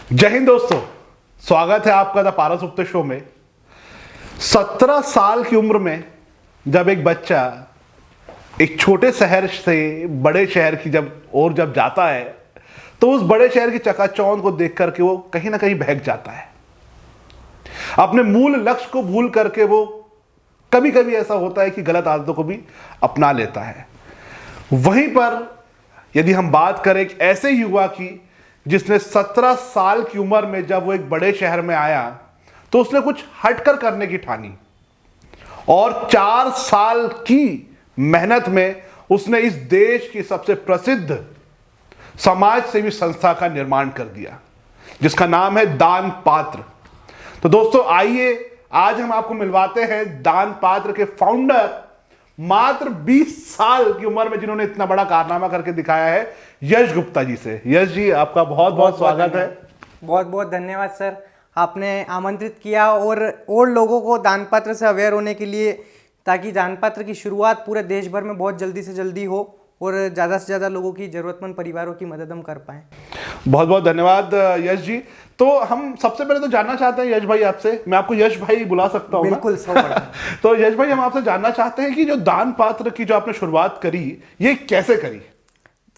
जय हिंद दोस्तों, स्वागत है आपका द पारस गुप्ता शो में। 17 साल की उम्र में जब एक बच्चा एक छोटे शहर से बड़े शहर की जब जाता है तो उस बड़े शहर की चकाचौंध को देख करके वो कहीं ना कहीं बहक जाता है। अपने मूल लक्ष्य को भूल करके वो कभी कभी ऐसा होता है कि गलत आदतों को भी अपना लेता है। वहीं पर यदि हम बात करें एक ऐसे युवा की जिसने 17 साल की उम्र में जब वो एक बड़े शहर में आया तो उसने कुछ हटकर करने की ठानी और 4 साल की मेहनत में उसने इस देश की सबसे प्रसिद्ध समाज सेवी संस्था का निर्माण कर दिया, जिसका नाम है दान पात्र। तो दोस्तों आइए आज हम आपको मिलवाते हैं दान पात्र के फाउंडर, मात्र 20 साल की उम्र में जिन्होंने इतना बड़ा कारनामा करके दिखाया है, यश गुप्ता जी से। यश जी, आपका बहुत बहुत स्वागत है। बहुत बहुत धन्यवाद सर, आपने आमंत्रित किया और लोगों को दानपत्र से अवेयर होने के लिए, ताकि दानपत्र की शुरुआत पूरे देश भर में बहुत जल्दी से जल्दी हो और ज़्यादा से ज़्यादा लोगों की, ज़रूरतमंद परिवारों की मदद हम कर पाएँ। बहुत बहुत धन्यवाद यश जी। तो हम सबसे पहले तो जानना चाहते हैं यश भाई आपसे, मैं आपको यश भाई बुला सकता हूँ? बिल्कुल, 100%। तो यश भाई, हम आपसे जानना चाहते हैं कि जो दान पात्र की जो आपने शुरुआत करी, ये कैसे करी?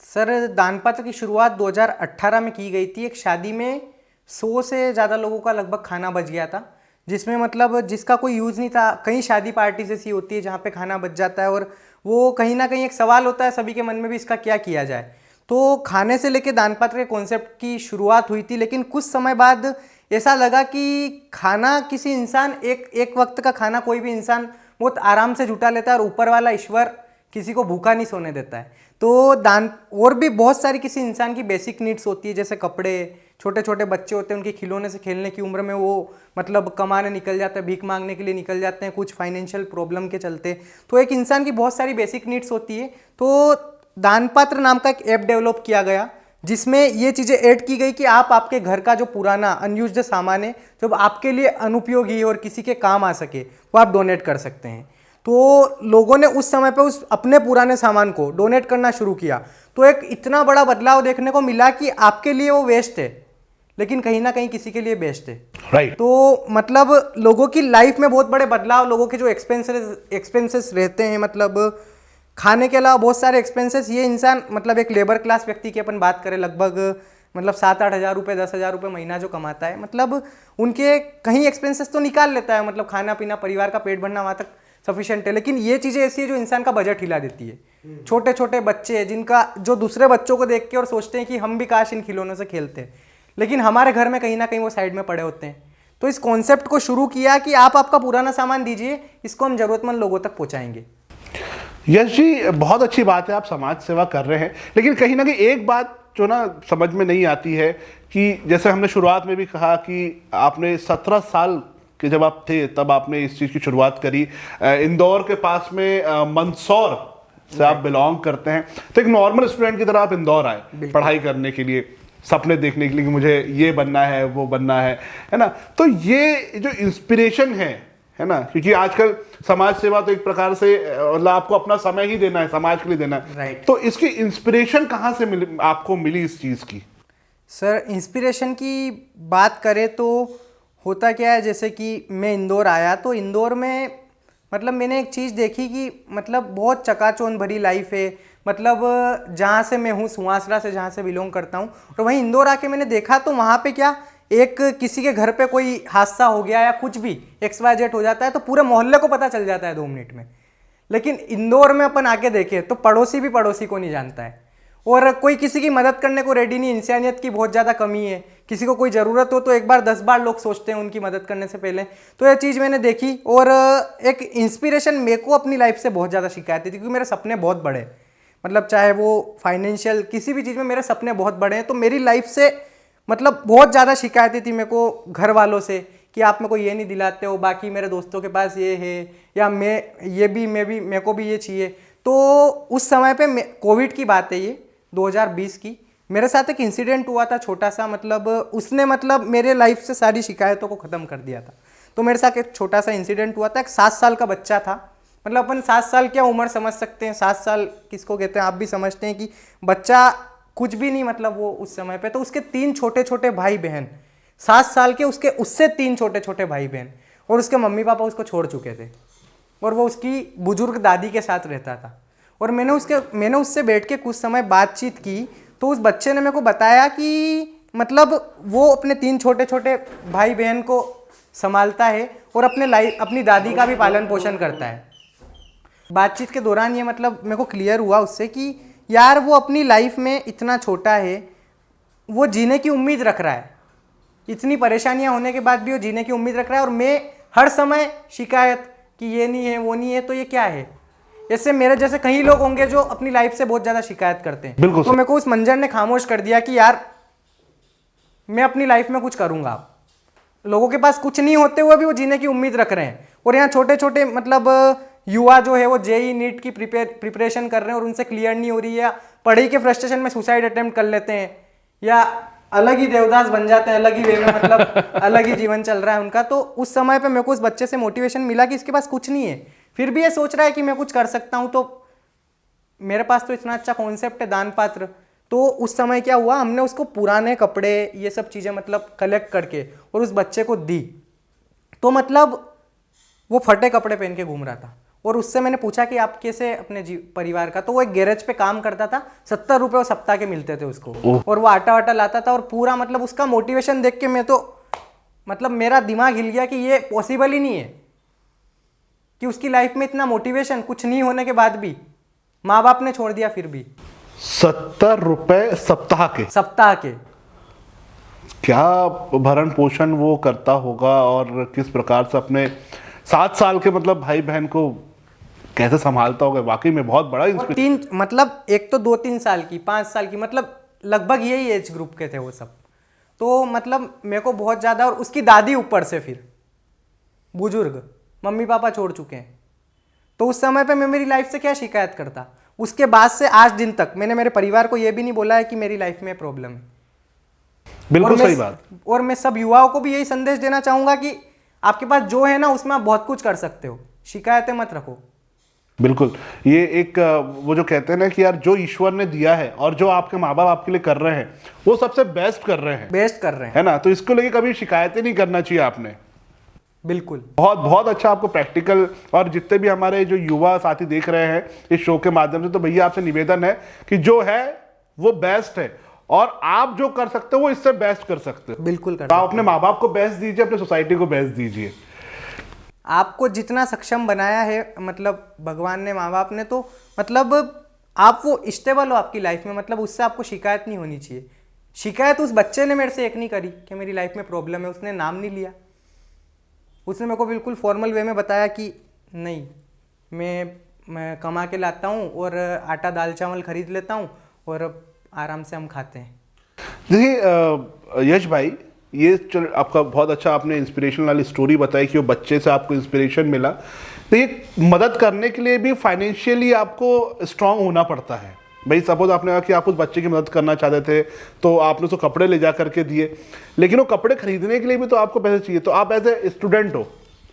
सर, दानपत्र की शुरुआत 2018 में की गई थी। एक शादी में 100 से ज़्यादा लोगों का लगभग खाना बच गया था, जिसमें मतलब जिसका कोई यूज़ नहीं था। कई शादी पार्टी ऐसी होती है जहाँ पे खाना बच जाता है और वो कहीं ना कहीं एक सवाल होता है सभी के मन में भी, इसका क्या किया जाए। तो खाने से लेके दानपत्र के कॉन्सेप्ट की शुरुआत हुई थी, लेकिन कुछ समय बाद ऐसा लगा कि खाना किसी इंसान, एक वक्त का खाना कोई भी इंसान बहुत आराम से जुटा लेता है और ऊपर वाला ईश्वर किसी को भूखा नहीं सोने देता है। तो दान और भी बहुत सारी किसी इंसान की बेसिक नीड्स होती है, जैसे कपड़े, छोटे छोटे बच्चे होते हैं उनके खिलौने से खेलने की उम्र में वो मतलब कमाने निकल जाते हैं, भीख मांगने के लिए निकल जाते हैं कुछ फाइनेंशियल प्रॉब्लम के चलते। तो एक इंसान की बहुत सारी बेसिक नीड्स होती है। तो दानपत्र नाम का एक ऐप डेवलप किया गया, जिसमें ये चीज़ें ऐड की गई कि आप आपके घर का जो पुराना अनयूज्ड सामान है, जो आपके लिए अनुपयोगी है और किसी के काम आ सके, वो आप डोनेट कर सकते हैं। तो लोगों ने उस समय पे उस अपने पुराने सामान को डोनेट करना शुरू किया। तो एक इतना बड़ा बदलाव देखने को मिला कि आपके लिए वो वेस्ट है, लेकिन कहीं ना कहीं किसी के लिए बेस्ट है। राइट। तो मतलब लोगों की लाइफ में बहुत बड़े बदलाव, लोगों के जो एक्सपेंसेस रहते हैं, मतलब खाने के अलावा बहुत सारे एक्सपेंसेस, ये इंसान मतलब एक लेबर क्लास व्यक्ति की अपन बात करें, लगभग मतलब 7-8 हज़ार रुपये, 10 हज़ार रुपये महीना जो कमाता है, मतलब उनके कहीं एक्सपेंसेस तो निकाल लेता है, मतलब खाना पीना, परिवार का पेट भरना वहाँ तक सफिशिएंट है। लेकिन ये चीज़ें ऐसी है जो इंसान का बजट हिला देती है। छोटे छोटे बच्चे जिनका, जो दूसरे बच्चों को देख के और सोचते हैं कि हम भी काश इन खिलौनों से खेलते हैं, लेकिन हमारे घर में कहीं ना कहीं वो साइड में पड़े होते हैं। तो इस कॉन्सेप्ट को शुरू किया कि आप आपका पुराना सामान दीजिए, इसको हम ज़रूरतमंद लोगों तक पहुँचाएंगे। यश जी, बहुत अच्छी बात है, आप समाज सेवा कर रहे हैं, लेकिन कहीं ना कहीं एक बात जो ना समझ में नहीं आती है कि जैसे हमने शुरुआत में भी कहा कि आपने 17 साल के जब आप थे तब आपने इस चीज़ की शुरुआत करी। इंदौर के पास में मंदसौर से आप बिलोंग करते हैं, तो एक नॉर्मल स्टूडेंट की तरह आप इंदौर आए पढ़ाई करने के लिए, सपने देखने के लिए कि मुझे ये बनना है, वो बनना है ना। तो ये जो इंस्पिरेशन है ना, क्योंकि आजकल समाज सेवा तो एक प्रकार से मतलब आपको अपना समय ही देना है, समाज के लिए देना है। राइट। तो इसकी इंस्पिरेशन कहाँ से आपको मिली इस चीज़ की? सर, इंस्पिरेशन की बात करें तो होता क्या है, जैसे कि मैं इंदौर आया तो इंदौर में मतलब मैंने एक चीज़ देखी कि मतलब बहुत चकाचौंध भरी लाइफ है। मतलब जहाँ से मैं हूँ, सुहासरा से जहाँ से बिलोंग करता हूँ, और वहीं इंदौर आके मैंने देखा तो वहाँ पे क्या, एक किसी के घर पे कोई हादसा हो गया या कुछ भी XYZ हो जाता है तो पूरे मोहल्ले को पता चल जाता है 2 मिनट में। लेकिन इंदौर में अपन आके देखें तो पड़ोसी भी पड़ोसी को नहीं जानता है, और कोई किसी की मदद करने को रेडी नहीं। इंसानियत की बहुत ज़्यादा कमी है। किसी को कोई ज़रूरत हो तो एक बार 10 बार लोग सोचते हैं उनकी मदद करने से पहले। तो ये चीज़ मैंने देखी और एक इंस्पिरेशन मेरे को अपनी लाइफ से बहुत ज़्यादा शिकायत थी, क्योंकि मेरे सपने बहुत बड़े, मतलब चाहे वो फाइनेंशियल किसी भी चीज़ में मेरे सपने बहुत बड़े हैं। तो मेरी लाइफ से मतलब बहुत ज़्यादा शिकायतें थी मेरे को घर वालों से कि आप मेरे को ये नहीं दिलाते हो, बाकी मेरे दोस्तों के पास ये है, या मेरे को भी ये चाहिए। तो उस समय पे कोविड की बात है ये 2020 की, मेरे साथ एक इंसिडेंट हुआ था छोटा सा, मतलब उसने मतलब मेरे लाइफ से सारी शिकायतों को ख़त्म कर दिया था। तो मेरे साथ एक छोटा सा इंसिडेंट हुआ था। एक 7 साल का बच्चा था, मतलब अपन 7 साल क्या उम्र समझ सकते हैं, 7 साल किसको कहते हैं आप भी समझते हैं कि बच्चा कुछ भी नहीं, मतलब वो उस समय पे तो उसके 3 छोटे छोटे भाई बहन, 7 साल के उसके, उससे 3 छोटे छोटे भाई बहन, और उसके मम्मी पापा उसको छोड़ चुके थे, और वो उसकी बुजुर्ग दादी के साथ रहता था। और मैंने उससे बैठ के कुछ समय बातचीत की, तो उस बच्चे ने मेरे को बताया कि मतलब वो अपने 3 छोटे छोटे भाई बहन को संभालता है और अपनी दादी का भी पालन पोषण करता है। बातचीत के दौरान ये मतलब मेरे को क्लियर हुआ उससे कि यार वो अपनी लाइफ में इतना छोटा है, वो जीने की उम्मीद रख रहा है, इतनी परेशानियां होने के बाद भी वो जीने की उम्मीद रख रहा है, और मैं हर समय शिकायत कि ये नहीं है वो नहीं है, तो ये क्या है। ऐसे मेरे जैसे कई लोग होंगे जो अपनी लाइफ से बहुत ज़्यादा शिकायत करते हैं। बिल्कुल। तो मेरे को उस मंजर ने खामोश कर दिया कि यार मैं अपनी लाइफ में कुछ करूँगा। लोगों के पास कुछ नहीं होते हुए भी वो जीने की उम्मीद रख रहे हैं, और यहाँ छोटे छोटे मतलब युवा जो है वो जेई नीट की प्रिपरेशन कर रहे हैं और उनसे क्लियर नहीं हो रही है, या पढ़ाई के फ्रस्ट्रेशन में सुसाइड अटेम्प्ट कर लेते हैं, या अलग ही देवदास बन जाते हैं, अलग ही वे में मतलब अलग ही जीवन चल रहा है उनका। तो उस समय पे मेरे को उस बच्चे से मोटिवेशन मिला कि इसके पास कुछ नहीं है, फिर भी ये सोच रहा है कि मैं कुछ कर सकता हूँ, तो मेरे पास तो इतना अच्छा कॉन्सेप्ट है दान पात्र। तो उस समय क्या हुआ, हमने उसको पुराने कपड़े ये सब चीज़ें मतलब कलेक्ट करके और उस बच्चे को दी। तो मतलब वो फटे कपड़े पहन के घूम रहा था, और उससे मैंने पूछा कि आप कैसे अपने परिवार का, तो वो एक गैरेज पे काम करता था, 70 रुपये सप्ताह के मिलते थे उसको, और वो आटा वाटा लाता था। और पूरा मतलब उसका मोटिवेशन देख के मैं तो मतलब मेरा दिमाग हिल गया कि ये पॉसिबल ही नहीं है कि उसकी लाइफ में इतना मोटिवेशन, कुछ नहीं होने के बाद भी माँ बाप ने छोड़ दिया, फिर भी 70 रुपए सप्ताह के क्या भरण पोषण वो करता होगा, और किस प्रकार से अपने 7 साल के मतलब भाई बहन को कैसे संभालता होगा। वाकई में बहुत बड़ा तीन मतलब एक तो 2-3 साल की, 5 साल की, मतलब लगभग यही एज ग्रुप के थे वो सब। तो मतलब मेरे को बहुत ज़्यादा, और उसकी दादी ऊपर से फिर बुजुर्ग, मम्मी पापा छोड़ चुके हैं। तो उस समय पे मैं मेरी लाइफ से क्या शिकायत करता। उसके बाद से आज दिन तक मैंने मेरे परिवार को ये भी नहीं बोला है कि मेरी लाइफ में प्रॉब्लम है। बिल्कुल सही बात। और मैं सब युवाओं को भी यही संदेश देना चाहूंगा कि आपके पास जो है ना उसमें आप बहुत कुछ कर सकते हो, शिकायतें मत रखो। बिल्कुल, ये एक वो जो कहते हैं ना कि यार जो ईश्वर ने दिया है और जो आपके माँ बाप आपके लिए कर रहे हैं वो सबसे बेस्ट कर रहे हैं, है ना। तो इसको लेके कभी शिकायतें नहीं करना चाहिए आपने। बिल्कुल, बहुत बहुत अच्छा आपको प्रैक्टिकल, और जितने भी हमारे जो युवा साथी देख रहे हैं इस शो के माध्यम से, तो भैया आपसे निवेदन है कि जो है वो बेस्ट है, और आप जो कर सकते हो वो इससे बेस्ट कर सकते हो। बिल्कुल कर तो आप अपने माँ बाप को बेस्ट दीजिए, अपने सोसाइटी को बेस्ट दीजिए। आपको जितना सक्षम बनाया है मतलब भगवान ने, माँ बाप ने, तो मतलब आप वो स्टेबल हो आपकी लाइफ में, मतलब उससे आपको शिकायत नहीं होनी चाहिए। शिकायत उस बच्चे ने मेरे से एक नहीं करी कि मेरी लाइफ में प्रॉब्लम है, उसने नाम नहीं लिया, उसने मेरे को बिल्कुल फॉर्मल वे में बताया कि नहीं, मैं कमा के लाता हूँ और आटा दाल चावल खरीद लेता हूँ और आराम से हम खाते हैं। देखिए यश भाई, ये आपका बहुत अच्छा, आपने इंस्पिरेशनल वाली स्टोरी बताई कि वो बच्चे से आपको इंस्पिरेशन मिला। तो ये मदद करने के लिए भी फाइनेंशियली आपको स्ट्रांग होना पड़ता है। भाई सपोज आपने कहा कि आप उस बच्चे की मदद करना चाहते थे, तो आपने उसको कपड़े ले जा करके दिए, लेकिन वो कपड़े खरीदने के लिए भी तो आपको पैसे चाहिए। तो आप एज ए स्टूडेंट हो,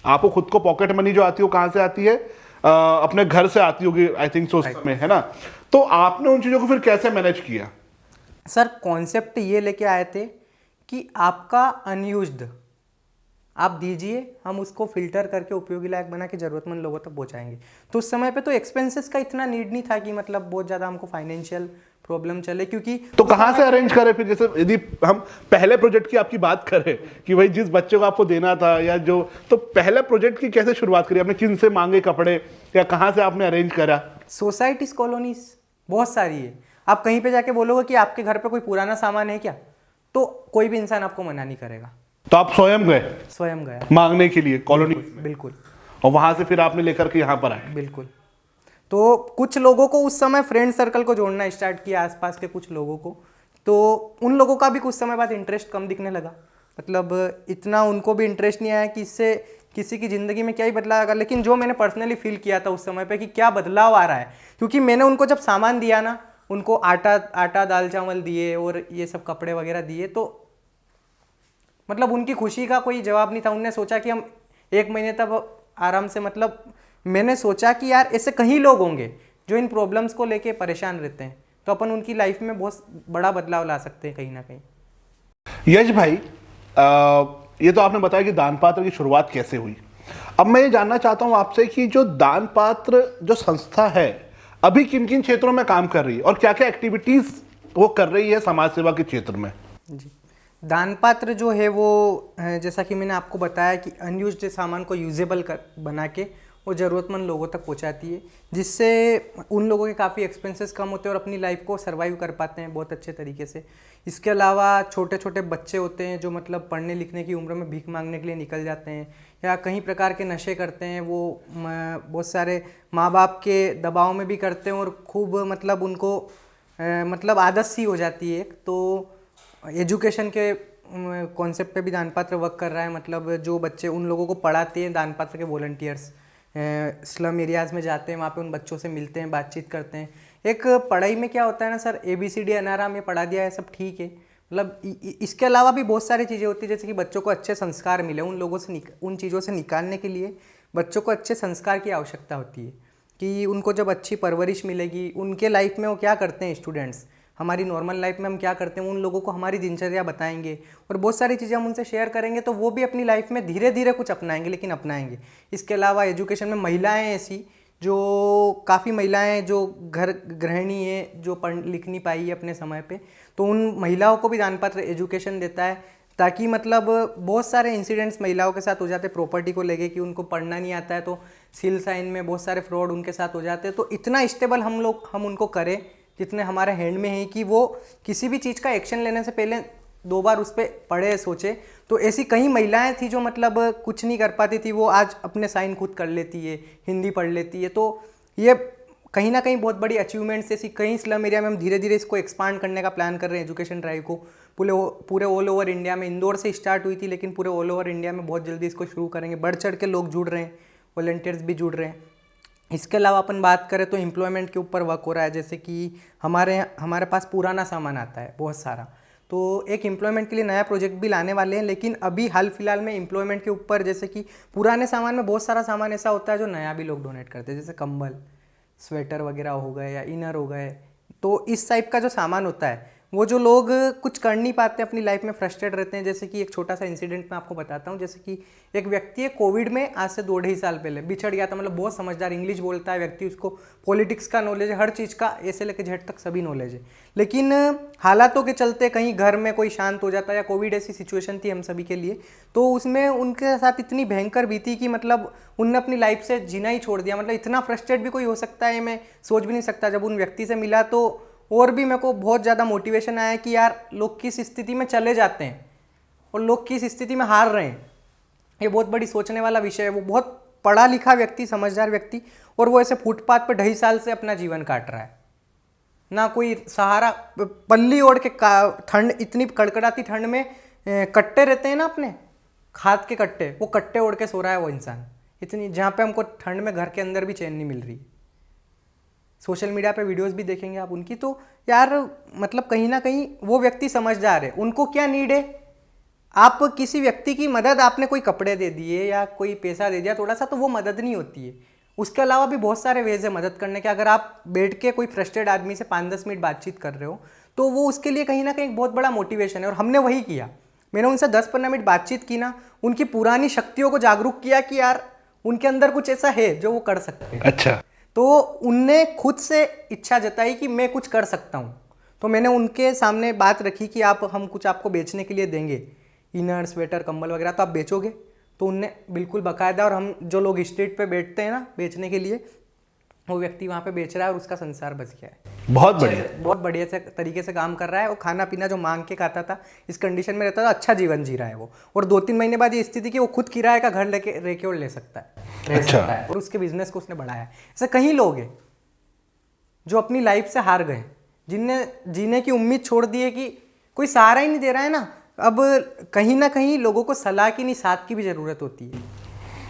आपको खुद को पॉकेट मनी जो आती है वो कहाँ से आती है, अपने घर से आती होगी आई थिंक सो में, है ना। तो आपने उन चीज़ों को फिर कैसे मैनेज किया? सर कॉन्सेप्ट ये लेके आए थे कि आपका अनयूज्ड आप दीजिए, हम उसको फिल्टर करके उपयोगी लायक बना के जरूरतमंद लोगों तक पहुंचाएंगे। तो उस समय पे तो एक्सपेंसेस का इतना नीड नहीं था कि मतलब बहुत ज़्यादा हमको फाइनेंशियल प्रॉब्लम चले, क्योंकि तो कहाँ से अरेंज करें फिर? जैसे यदि हम पहले प्रोजेक्ट की आपकी बात करें कि भाई जिस बच्चे को आपको देना था, या जो, तो पहले प्रोजेक्ट की कैसे शुरुआत करी आपने? किन से मांगे कपड़े, या कहाँ से आपने अरेंज करा? सोसाइटीज, कॉलोनीज बहुत सारी है। आप कहीं पे जाके बोलोगे कि आपके घर पे कोई पुराना सामान है क्या, तो कोई भी इंसान आपको मना नहीं करेगा। तो आप स्वयं गया मांगने के लिए कॉलोनी? बिल्कुल। और वहां से फिर आपने लेकर के यहाँ पर आए? बिल्कुल। तो कुछ लोगों को उस समय फ्रेंड सर्कल को जोड़ना स्टार्ट किया, आसपास के कुछ लोगों को। तो उन लोगों का भी कुछ समय बाद इंटरेस्ट कम दिखने लगा, मतलब इतना उनको भी इंटरेस्ट नहीं आया कि इससे किसी की ज़िंदगी में क्या ही बदलाव आएगा। लेकिन जो मैंने पर्सनली फील किया था उस समय पे कि क्या बदलाव आ रहा है, क्योंकि मैंने उनको जब सामान दिया ना, उनको आटा दाल चावल दिए और ये सब कपड़े वगैरह दिए, तो मतलब उनकी खुशी का कोई जवाब नहीं था। उनने सोचा कि हम 1 महीने तक आराम से, मतलब मैंने सोचा कि यार ऐसे कई लोग होंगे जो इन प्रॉब्लम्स को लेके परेशान रहते हैं, तो अपन उनकी लाइफ में बहुत बड़ा बदलाव ला सकते हैं कहीं ना कहीं। यश भाई, ये तो आपने बताया कि दान पात्र की शुरुआत कैसे हुई। अब मैं ये जानना चाहता हूं आपसे कि जो दान पात्र जो संस्था है अभी किन किन क्षेत्रों में काम कर रही है और क्या क्या एक्टिविटीज वो कर रही है समाज सेवा के क्षेत्र में। जी, दान पात्र जो है वो जैसा कि मैंने आपको बताया कि अनयूज्ड सामान को यूजेबल बना के वो ज़रूरतमंद लोगों तक पहुंचाती है, जिससे उन लोगों के काफ़ी एक्सपेंसेस कम होते हैं और अपनी लाइफ को सर्वाइव कर पाते हैं बहुत अच्छे तरीके से। इसके अलावा छोटे छोटे बच्चे होते हैं जो मतलब पढ़ने लिखने की उम्र में भीख मांगने के लिए निकल जाते हैं या कई प्रकार के नशे करते हैं, वो बहुत सारे माँ बाप के दबाव में भी करते हैं और खूब मतलब उनको मतलब आदत सी हो जाती है। तो एजुकेशन के कॉन्सेप्ट पे भी दान पात्र वर्क कर रहा है। मतलब जो बच्चे उन लोगों को पढ़ाते हैं, दान पात्र के वॉलंटियर्स स्लम एरियाज़ में जाते हैं, वहाँ पे उन बच्चों से मिलते हैं, बातचीत करते हैं। एक पढ़ाई में क्या होता है ना सर, ABCD अनाराम ये पढ़ा दिया है, सब ठीक है, मतलब इसके अलावा भी बहुत सारी चीज़ें होती है, जैसे कि बच्चों को अच्छे संस्कार मिले। उन लोगों से उन चीज़ों से निकालने के लिए बच्चों को अच्छे संस्कार की आवश्यकता होती है कि उनको जब अच्छी परवरिश मिलेगी, उनके लाइफ में वो क्या करते हैं स्टूडेंट्स, हमारी नॉर्मल लाइफ में हम क्या करते हैं, उन लोगों को हमारी दिनचर्या बताएंगे और बहुत सारी चीज़ें हम उनसे शेयर करेंगे, तो वो भी अपनी लाइफ में धीरे धीरे कुछ अपनाएंगे, लेकिन अपनाएंगे। इसके अलावा एजुकेशन में महिलाएं ऐसी जो काफ़ी महिलाएं जो घर गृहिणी है, जो पढ़ लिख नहीं पाई है अपने समय पे, तो उन महिलाओं को भी दान पात्र एजुकेशन देता है, ताकि मतलब बहुत सारे इंसिडेंट्स महिलाओं के साथ हो जाते हैं प्रॉपर्टी को लेके कि उनको पढ़ना नहीं आता है, तो सील साइन में बहुत सारे फ्रॉड उनके साथ हो जाते हैं। तो इतना स्टेबल हम उनको करें जितने हमारे हैंड में है कि वो किसी भी चीज़ का एक्शन लेने से पहले 2 बार उस पर पढ़े सोचे। तो ऐसी कई महिलाएं थी जो मतलब कुछ नहीं कर पाती थी, वो आज अपने साइन खुद कर लेती है, हिंदी पढ़ लेती है। तो ये कहीं ना कहीं बहुत बड़ी अचीवमेंट्स ऐसी कई स्लम एरिया में हम धीरे धीरे इसको एक्सपांड करने का प्लान कर रहे हैं एजुकेशन ड्राइव को। पूरे ऑल ओवर इंडिया में, इंदौर से स्टार्ट हुई थी लेकिन पूरे ऑल ओवर इंडिया में बहुत जल्दी इसको शुरू करेंगे। बढ़ चढ़ के लोग जुड़ रहे हैं, वॉलंटियर्स भी जुड़ रहे हैं। इसके अलावा अपन बात करें तो एम्प्लॉयमेंट के ऊपर वर्क हो रहा है, जैसे कि हमारे पास पुराना सामान आता है बहुत सारा, तो एक एम्प्लॉयमेंट के लिए नया प्रोजेक्ट भी लाने वाले हैं। लेकिन अभी हाल फिलहाल में एम्प्लॉयमेंट के ऊपर, जैसे कि पुराने सामान में बहुत सारा सामान ऐसा होता है जो नया भी लोग डोनेट करते हैं, जैसे कंबल, स्वेटर वगैरह हो गए या इनर हो गए। तो इस टाइप का जो सामान होता है वो जो लोग कुछ कर नहीं पाते अपनी लाइफ में, फ्रस्ट्रेट रहते हैं। जैसे कि एक छोटा सा इंसिडेंट मैं आपको बताता हूँ। जैसे कि एक व्यक्ति है, कोविड में आज से 2-2.5 साल पहले बिछड़ गया था। मतलब बहुत समझदार, इंग्लिश बोलता है व्यक्ति, उसको पॉलिटिक्स का नॉलेज है, हर चीज़ का ए से लेकर जेड तक सभी नॉलेज है। लेकिन हालातों के चलते कहीं घर में कोई शांत हो जाता है, या कोविड ऐसी सिचुएशन थी हम सभी के लिए, तो उसमें उनके साथ इतनी भयंकर बीती कि मतलब उनने अपनी लाइफ से जीना ही छोड़ दिया। मतलब इतना फ्रस्ट्रेट भी कोई हो सकता है, मैं सोच भी नहीं सकता। जब उन व्यक्ति से मिला तो और भी मेरे को बहुत ज़्यादा मोटिवेशन आया कि यार लोग किस स्थिति में चले जाते हैं और लोग किस स्थिति में हार रहे हैं, ये बहुत बड़ी सोचने वाला विषय है। वो बहुत पढ़ा लिखा व्यक्ति, समझदार व्यक्ति, और वो ऐसे फुटपाथ पर 2.5 साल से अपना जीवन काट रहा है, ना कोई सहारा, पल्ली ओढ़ के, ठंड, इतनी कड़कड़ाती ठंड में कट्टे रहते हैं ना अपने खाद के कट्टे, वो कट्टे ओढ़ के सो रहा है वो इंसान, इतनी, जहाँ पे हमको ठंड में घर के अंदर भी चैन नहीं मिल रही। सोशल मीडिया पे वीडियोस भी देखेंगे आप उनकी, तो यार मतलब कहीं ना कहीं वो व्यक्ति समझदार है। उनको क्या नीड है, आप किसी व्यक्ति की मदद, आपने कोई कपड़े दे दिए या कोई पैसा दे दिया थोड़ा सा, तो वो मदद नहीं होती है। उसके अलावा भी बहुत सारे वेज है मदद करने के। अगर आप बैठ के कोई फ्रस्ट्रेट आदमी से 5-10 मिनट बातचीत कर रहे हो तो वो उसके लिए कहीं ना कहीं बहुत बड़ा मोटिवेशन है। और हमने वही किया, मैंने उनसे 10-15 मिनट बातचीत की ना, उनकी पुरानी शक्तियों को जागरूक किया कि यार उनके अंदर कुछ ऐसा है जो वो कर सकते हैं। अच्छा, तो उनने खुद से इच्छा जताई कि मैं कुछ कर सकता हूँ। तो मैंने उनके सामने बात रखी कि हम कुछ आपको बेचने के लिए देंगे, इनर, स्वेटर, कंबल वगैरह, तो आप बेचोगे? तो उनने बिल्कुल बकायदा, और हम जो लोग स्ट्रीट पे बैठते हैं ना बेचने के लिए, वो व्यक्ति वहाँ पे बेच रहा है और उसका संसार बच गया है। बहुत बढ़िया, बहुत बढ़िया से तरीके से काम कर रहा है। और खाना पीना जो मांग के खाता था, इस कंडीशन में रहता था, अच्छा जीवन जी रहा है वो। और 2-3 महीने बाद ये स्थिति कि वो खुद किराए का घर लेके रह के और ले सकता है, अच्छा, और उसके बिजनेस को उसने बढ़ाया है। ऐसे कई लोग हैं जो अपनी लाइफ से हार गए, जिनने जीने की उम्मीद छोड़ दी है कि कोई सहारा ही नहीं दे रहा है ना। अब कहीं ना कहीं लोगों को सलाह की नहीं, साथ की भी जरूरत होती है।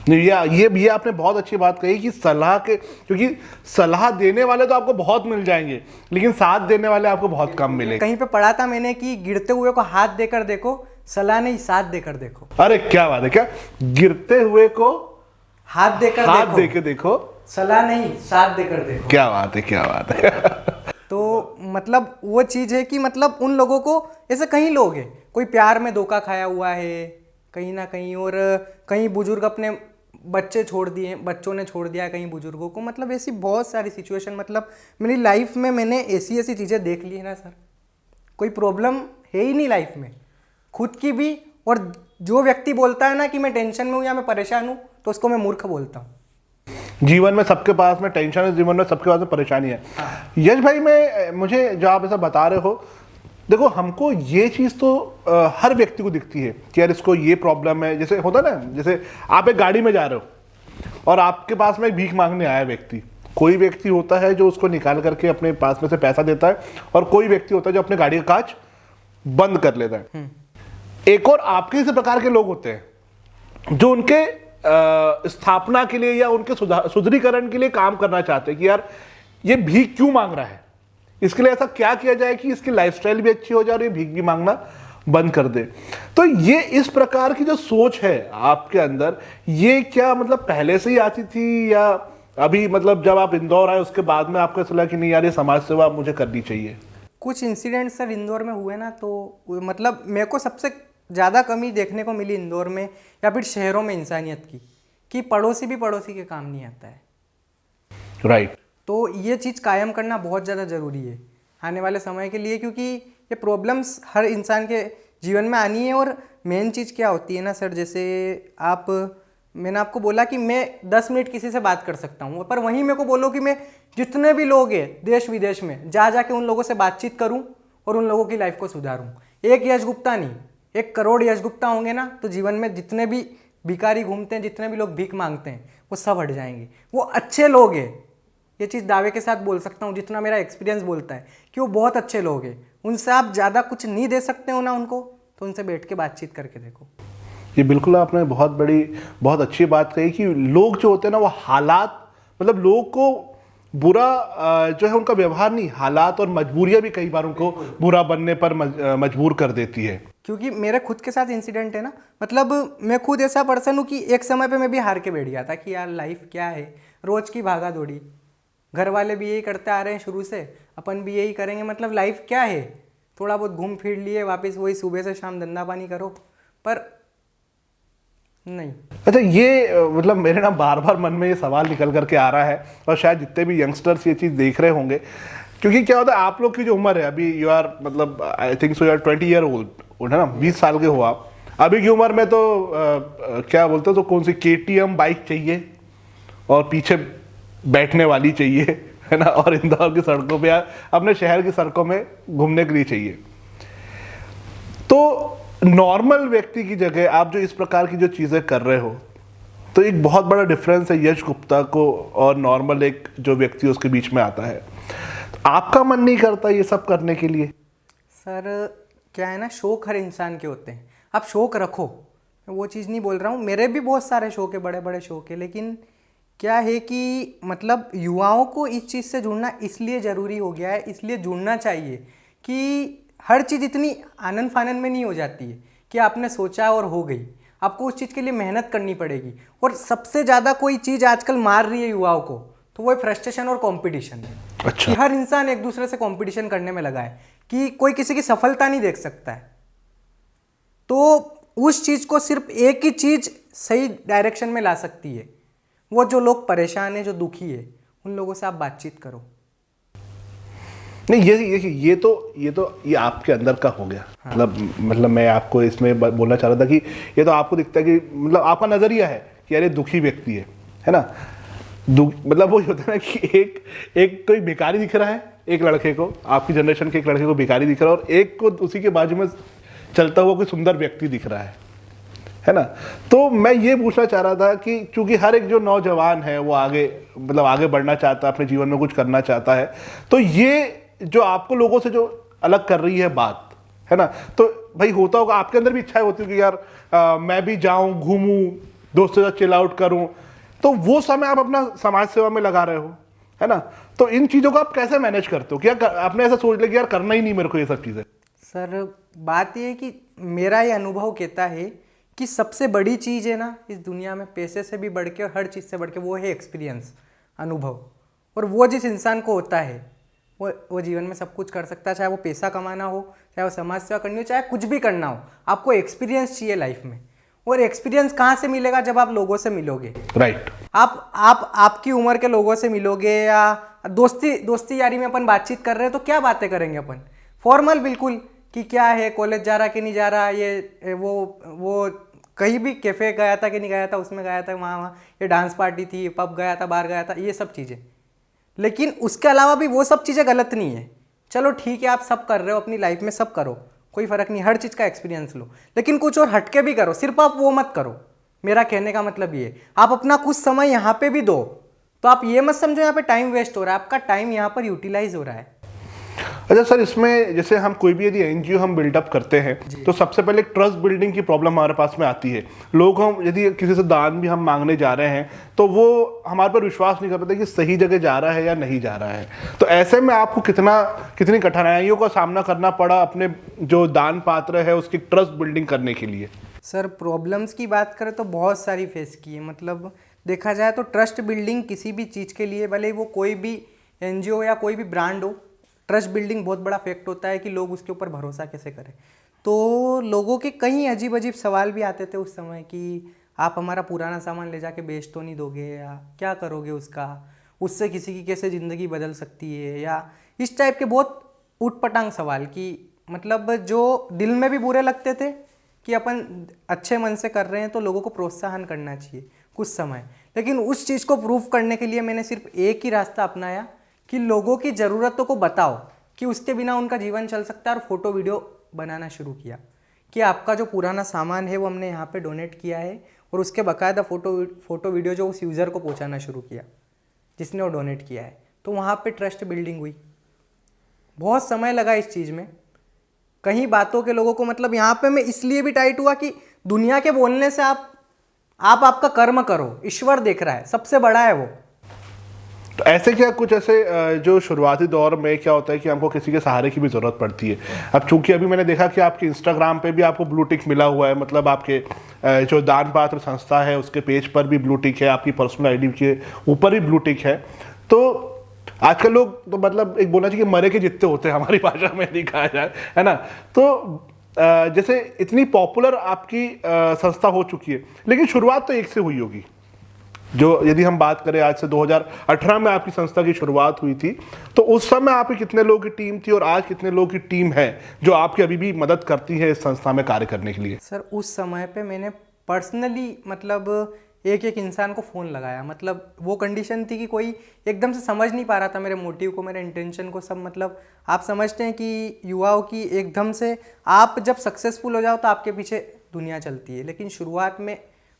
ये आपने बहुत अच्छी बात कही कि सलाह के, क्योंकि सलाह देने वाले तो आपको बहुत मिल जाएंगे लेकिन साथ देने वाले आपको बहुत कम मिलेंगे। कहीं पे पढ़ा था मैंने कि गिरते हुए को हाथ देकर देखो, सलाह नहीं साथ देकर देखो। अरे क्या बात है, क्या गिरते हुए को हाथ देकर देखो, सलाह नहीं साथ देकर देखो। क्या बात है, क्या बात है। तो मतलब वो चीज़ है कि मतलब उन लोगों को, ऐसे कई लोग हैं, कोई प्यार में धोखा खाया हुआ है कहीं ना कहीं, और कहीं बुजुर्ग अपने बच्चे छोड़ दिए, बच्चों ने छोड़ दिया है कहीं बुजुर्गों को, मतलब ऐसी बहुत सारी सिचुएशन, मतलब मेरी लाइफ में मैंने ऐसी ऐसी चीज़ें देख ली है ना सर, कोई प्रॉब्लम है ही नहीं लाइफ में, खुद की भी। और जो व्यक्ति बोलता है ना कि मैं टेंशन में हूँ या मैं परेशान हूँ, तो उसको मैं मूर्ख बोलता हूँ। जीवन में सबके पास में टेंशन है, जीवन में सबके पास में परेशानी है। यश भाई, मुझे जो आप ऐसा बता रहे हो, देखो हमको ये चीज़ तो हर व्यक्ति को दिखती है कि यार इसको ये प्रॉब्लम है। जैसे होता ना, जैसे आप एक गाड़ी में जा रहे हो और आपके पास में एक भीख मांगने आया व्यक्ति, कोई व्यक्ति होता है जो उसको निकाल करके अपने पास में से पैसा देता है, और कोई व्यक्ति होता है जो अपने गाड़ी का कांच बंद कर लेता है। एक और आपके इसी प्रकार के लोग होते हैं जो उनके स्थापना के लिए या उनके सुदृढ़ीकरण के लिए काम करना चाहते हैं कि यार ये भीख क्यों मांग रहा है, इसके लिए ऐसा क्या किया जाए कि इसकी लाइफस्टाइल भी अच्छी हो जाए और ये भीख भी मांगना बंद कर दे। तो ये इस प्रकार की जो सोच है आपके अंदर, ये क्या मतलब पहले से ही आती थी, या अभी मतलब जब आप इंदौर आए उसके बाद में आपको ऐसा लगा कि नहीं यार ये समाज सेवा मुझे करनी चाहिए? कुछ इंसिडेंट सर इंदौर में हुए ना, तो मतलब मेरे को सबसे ज़्यादा कमी देखने को मिली इंदौर में या फिर शहरों में इंसानियत की, कि पड़ोसी भी पड़ोसी के काम नहीं आता है। राइट। तो ये चीज़ कायम करना बहुत ज़्यादा ज़रूरी है आने वाले समय के लिए, क्योंकि ये प्रॉब्लम्स हर इंसान के जीवन में आनी है। और मेन चीज़ क्या होती है ना सर, जैसे मैंने आपको बोला कि मैं 10 मिनट किसी से बात कर सकता हूँ, पर वहीं मेरे को बोलो कि मैं जितने भी लोग हैं देश विदेश में जाके उन लोगों से बातचीत करूँ और उन लोगों की लाइफ को सुधारूँ। एक यश गुप्ता नहीं, 1 करोड़ यश गुप्ता होंगे ना, तो जीवन में जितने भी भिखारी घूमते हैं, जितने भी लोग भीख मांगते हैं, वो सब हट जाएंगे। वो अच्छे लोग हैं, ये चीज़ दावे के साथ बोल सकता हूँ, जितना मेरा एक्सपीरियंस बोलता है कि वो बहुत अच्छे लोग हैं। उनसे आप ज़्यादा कुछ नहीं दे सकते हो ना उनको, तो उनसे बैठ के बातचीत करके देखो। ये बिल्कुल आपने बहुत अच्छी बात कही कि लोग जो होते हैं ना, वो हालात, मतलब लोगों को बुरा जो है उनका व्यवहार नहीं, हालात और मजबूरियां भी कई बार उनको बुरा बनने पर मजबूर कर देती है। क्योंकि मेरे खुद के साथ इंसिडेंट है ना, मतलब मैं खुद ऐसा पर्सन हूँ कि एक समय पे मैं भी हार के बैठ गया था कि यार लाइफ क्या है, रोज की भागा दौड़ी, घर वाले भी यही करते आ रहे हैं शुरू से, अपन भी यही करेंगे, मतलब लाइफ क्या है, थोड़ा बहुत घूम फिर लिए वापस वही सुबह से शाम धंधा पानी करो, पर नहीं। अच्छा, ये मतलब मेरे ना बार बार मन में ये सवाल निकल करके आ रहा है, और शायद जितने भी यंगस्टर्स ये चीज़ देख रहे होंगे, क्योंकि क्या होता है आप लोग की जो उम्र है अभी, यू आर मतलब I think so you are 20 year old है ना, 20 साल के हो आप। अभी की उम्र में तो क्या बोलते हो, तो कौन सी KTM बाइक चाहिए और पीछे बैठने वाली चाहिए, है ना, और इंदौर की सड़कों पे या अपने शहर की सड़कों में घूमने के लिए चाहिए। तो नॉर्मल व्यक्ति की जगह आप जो इस प्रकार की जो चीज़ें कर रहे हो, तो एक बहुत बड़ा डिफरेंस है यश गुप्ता को और नॉर्मल एक जो व्यक्ति उसके बीच में आता है। तो आपका मन नहीं करता ये सब करने के लिए? सर क्या है ना, शौक हर इंसान के होते हैं, आप शौक रखो, मैं वो चीज़ नहीं बोल रहा हूँ, मेरे भी बहुत सारे शौक है, बड़े बड़े शौक है, लेकिन क्या है कि मतलब युवाओं को इस चीज़ से जुड़ना इसलिए ज़रूरी हो गया है, इसलिए जुड़ना चाहिए कि हर चीज़ इतनी आनंद फानन में नहीं हो जाती है कि आपने सोचा और हो गई, आपको उस चीज़ के लिए मेहनत करनी पड़ेगी। और सबसे ज़्यादा कोई चीज़ आजकल मार रही है युवाओं को, तो वो फ्रस्ट्रेशन और कंपटीशन है। अच्छा। कि हर इंसान एक दूसरे से कंपटीशन करने में लगा है कि कोई किसी की सफलता नहीं देख सकता है, तो उस चीज़ को सिर्फ एक ही चीज़ सही डायरेक्शन में ला सकती है, वो जो लोग परेशान है, जो दुखी है, उन लोगों से आप बातचीत करो। नहीं, ये आपके अंदर का हो गया। हाँ। मतलब मैं आपको इसमें बोलना चाह रहा था कि ये तो आपको दिखता है कि मतलब आपका नजरिया है कि यार ये दुखी व्यक्ति है ना, मतलब वो होता है ना कि एक कोई भिखारी दिख रहा है, एक लड़के को, आपकी जनरेशन के एक लड़के को भिखारी दिख रहा है, और एक को उसी के बाजू में चलता हुआ कोई सुंदर व्यक्ति दिख रहा है ना। तो मैं ये पूछना चाह रहा था कि चूंकि हर एक जो नौजवान है वो आगे बढ़ना चाहता है, अपने जीवन में कुछ करना चाहता है, तो ये जो आपको लोगों से जो अलग कर रही है बात, है ना, तो भाई होता होगा आपके अंदर भी इच्छा होती है कि यार मैं भी जाऊं, घूमूं, दोस्तों के साथ चिल आउट करूं, तो वो समय आप अपना समाज सेवा में लगा रहे हो, है ना। तो इन चीज़ों को आप कैसे मैनेज करते हो? क्या आपने ऐसा सोच लिया कि यार करना ही नहीं मेरे को ये सब चीज़ें? सर बात ये है कि मेरा ये अनुभव कहता है कि सबसे बड़ी चीज़ है ना इस दुनिया में, पैसे से भी बढ़ के और हर चीज़ से बढ़ के, वो है एक्सपीरियंस, अनुभव। और वो जिस इंसान को होता है वो जीवन में सब कुछ कर सकता है, चाहे वो पैसा कमाना हो, चाहे वो समाज सेवा करनी हो, चाहे कुछ भी करना हो। आपको एक्सपीरियंस चाहिए लाइफ में, और एक्सपीरियंस कहाँ से मिलेगा? जब आप लोगों से मिलोगे। राइट। आप आपकी उम्र के लोगों से मिलोगे, या दोस्ती यारी में अपन बातचीत कर रहे हैं तो क्या बातें करेंगे अपन? फॉर्मल बिल्कुल, कि क्या है, कॉलेज जा रहा कि नहीं जा रहा, ये वो कहीं भी कैफे गया था कि नहीं गया था, उसमें गया था, वहाँ ये डांस पार्टी थी, पब गया था, बाहर गया था, ये सब चीज़ें। लेकिन उसके अलावा भी वो सब चीज़ें गलत नहीं है। चलो ठीक है, आप सब कर रहे हो अपनी लाइफ में, सब करो, कोई फ़र्क नहीं, हर चीज़ का एक्सपीरियंस लो, लेकिन कुछ और हटके भी करो। सिर्फ आप वो मत करो। मेरा कहने का मतलब ये, आप अपना कुछ समय यहाँ पे भी दो। तो आप ये मत समझो यहाँ पे टाइम वेस्ट हो रहा है, आपका टाइम यहाँ पर यूटिलाइज हो रहा है। अच्छा सर, इसमें जैसे हम कोई भी यदि एनजीओ हम बिल्डअप करते हैं तो सबसे पहले ट्रस्ट बिल्डिंग की प्रॉब्लम हमारे पास में आती है। लोग, हम यदि किसी से दान भी हम मांगने जा रहे हैं तो वो हमारे पर विश्वास नहीं कर पाते कि सही जगह जा रहा है या नहीं जा रहा है। तो ऐसे में आपको कितनी कठिनाइयों का सामना करना पड़ा अपने जो दान पात्र है उसकी ट्रस्ट बिल्डिंग करने के लिए? सर प्रॉब्लम्स की बात करें तो बहुत सारी फेस की है। मतलब देखा जाए तो ट्रस्ट बिल्डिंग किसी भी चीज़ के लिए, भले वो कोई भी एनजीओ या कोई भी ब्रांड हो, ट्रस्ट बिल्डिंग बहुत बड़ा फैक्ट होता है कि लोग उसके ऊपर भरोसा कैसे करें। तो लोगों के कई अजीब अजीब सवाल भी आते थे उस समय कि आप हमारा पुराना सामान ले जाके बेच तो नहीं दोगे, या क्या करोगे उससे किसी की कैसे ज़िंदगी बदल सकती है, या इस टाइप के बहुत ऊटपटांग सवाल कि मतलब जो दिल में भी बुरे लगते थे कि अपन अच्छे मन से कर रहे हैं तो लोगों को प्रोत्साहन करना चाहिए कुछ समय। लेकिन उस चीज़ को प्रूव करने के लिए मैंने सिर्फ एक ही रास्ता अपनाया कि लोगों की ज़रूरतों को बताओ कि उसके बिना उनका जीवन चल सकता है, और फोटो वीडियो बनाना शुरू किया कि आपका जो पुराना सामान है वो हमने यहाँ पे डोनेट किया है, और उसके बाकायदा फोटो वीडियो जो उस यूज़र को पहुँचाना शुरू किया जिसने वो डोनेट किया है। तो वहाँ पे ट्रस्ट बिल्डिंग हुई। बहुत समय लगा इस चीज़ में, कहीं बातों के लोगों को, मतलब यहाँ पे मैं इसलिए भी टाइट हुआ कि दुनिया के बोलने से आप आपका कर्म करो, ईश्वर देख रहा है, सबसे बड़ा है वो। तो ऐसे क्या कुछ ऐसे जो शुरुआती दौर में क्या होता है कि हमको किसी के सहारे की भी ज़रूरत पड़ती है। अब चूंकि अभी मैंने देखा कि आपके इंस्टाग्राम पे भी आपको ब्लू टिक मिला हुआ है, मतलब आपके जो दान पात्र संस्था है उसके पेज पर भी ब्लू टिक है, आपकी पर्सनल आईडी के ऊपर भी ब्लू टिक है। तो आजकल लोग तो मतलब एक बोलना चाहिए कि मरे के जितने होते हैं हमारी भाषा में यदि कहा जाए, है ना। तो जैसे इतनी पॉपुलर आपकी संस्था हो चुकी है, लेकिन शुरुआत तो एक से हुई होगी। जो यदि हम बात करें आज से 2018 में आपकी संस्था की शुरुआत हुई थी, तो उस समय आपकी कितने लोगों की टीम थी और आज कितने लोगों की टीम है जो आपकी अभी भी मदद करती है इस संस्था में कार्य करने के लिए? सर उस समय पे मैंने पर्सनली मतलब एक इंसान को फ़ोन लगाया। मतलब वो कंडीशन थी कि कोई एकदम से समझ नहीं पा रहा था मेरे मोटिव को, मेरे इंटेंशन को, सब। मतलब आप समझते हैं कि युवाओं की एकदम से आप जब सक्सेसफुल हो जाओ तो आपके पीछे दुनिया चलती है, लेकिन शुरुआत में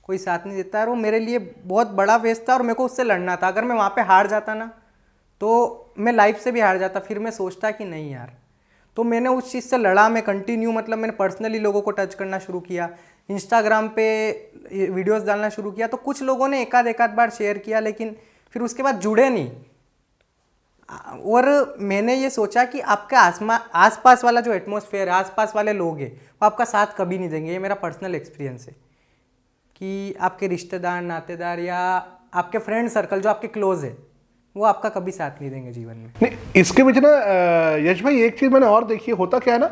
कोई साथ नहीं देता है। और वो मेरे लिए बहुत बड़ा फेस था और मेरे को उससे लड़ना था। अगर मैं वहाँ पे हार जाता ना तो मैं लाइफ से भी हार जाता। फिर मैं सोचता कि नहीं यार, तो मैंने उस चीज़ से लड़ा। मैं कंटिन्यू, मतलब मैंने पर्सनली लोगों को टच करना शुरू किया, इंस्टाग्राम पे वीडियोस डालना शुरू किया। तो कुछ लोगों ने एकाध बार शेयर किया, लेकिन फिर उसके बाद जुड़े नहीं। और मैंने ये सोचा कि आपके आसपास वाला जो एटमॉस्फेयर है, आसपास वाले लोग हैं, वो आपका साथ कभी नहीं देंगे। ये मेरा पर्सनल एक्सपीरियंस है कि आपके रिश्तेदार, नातेदार या आपके फ्रेंड सर्कल जो आपके क्लोज है, वो आपका कभी साथ नहीं देंगे जीवन में। नहीं, इसके बीच ना यश भाई एक चीज़ मैंने और देखी है, होता क्या है ना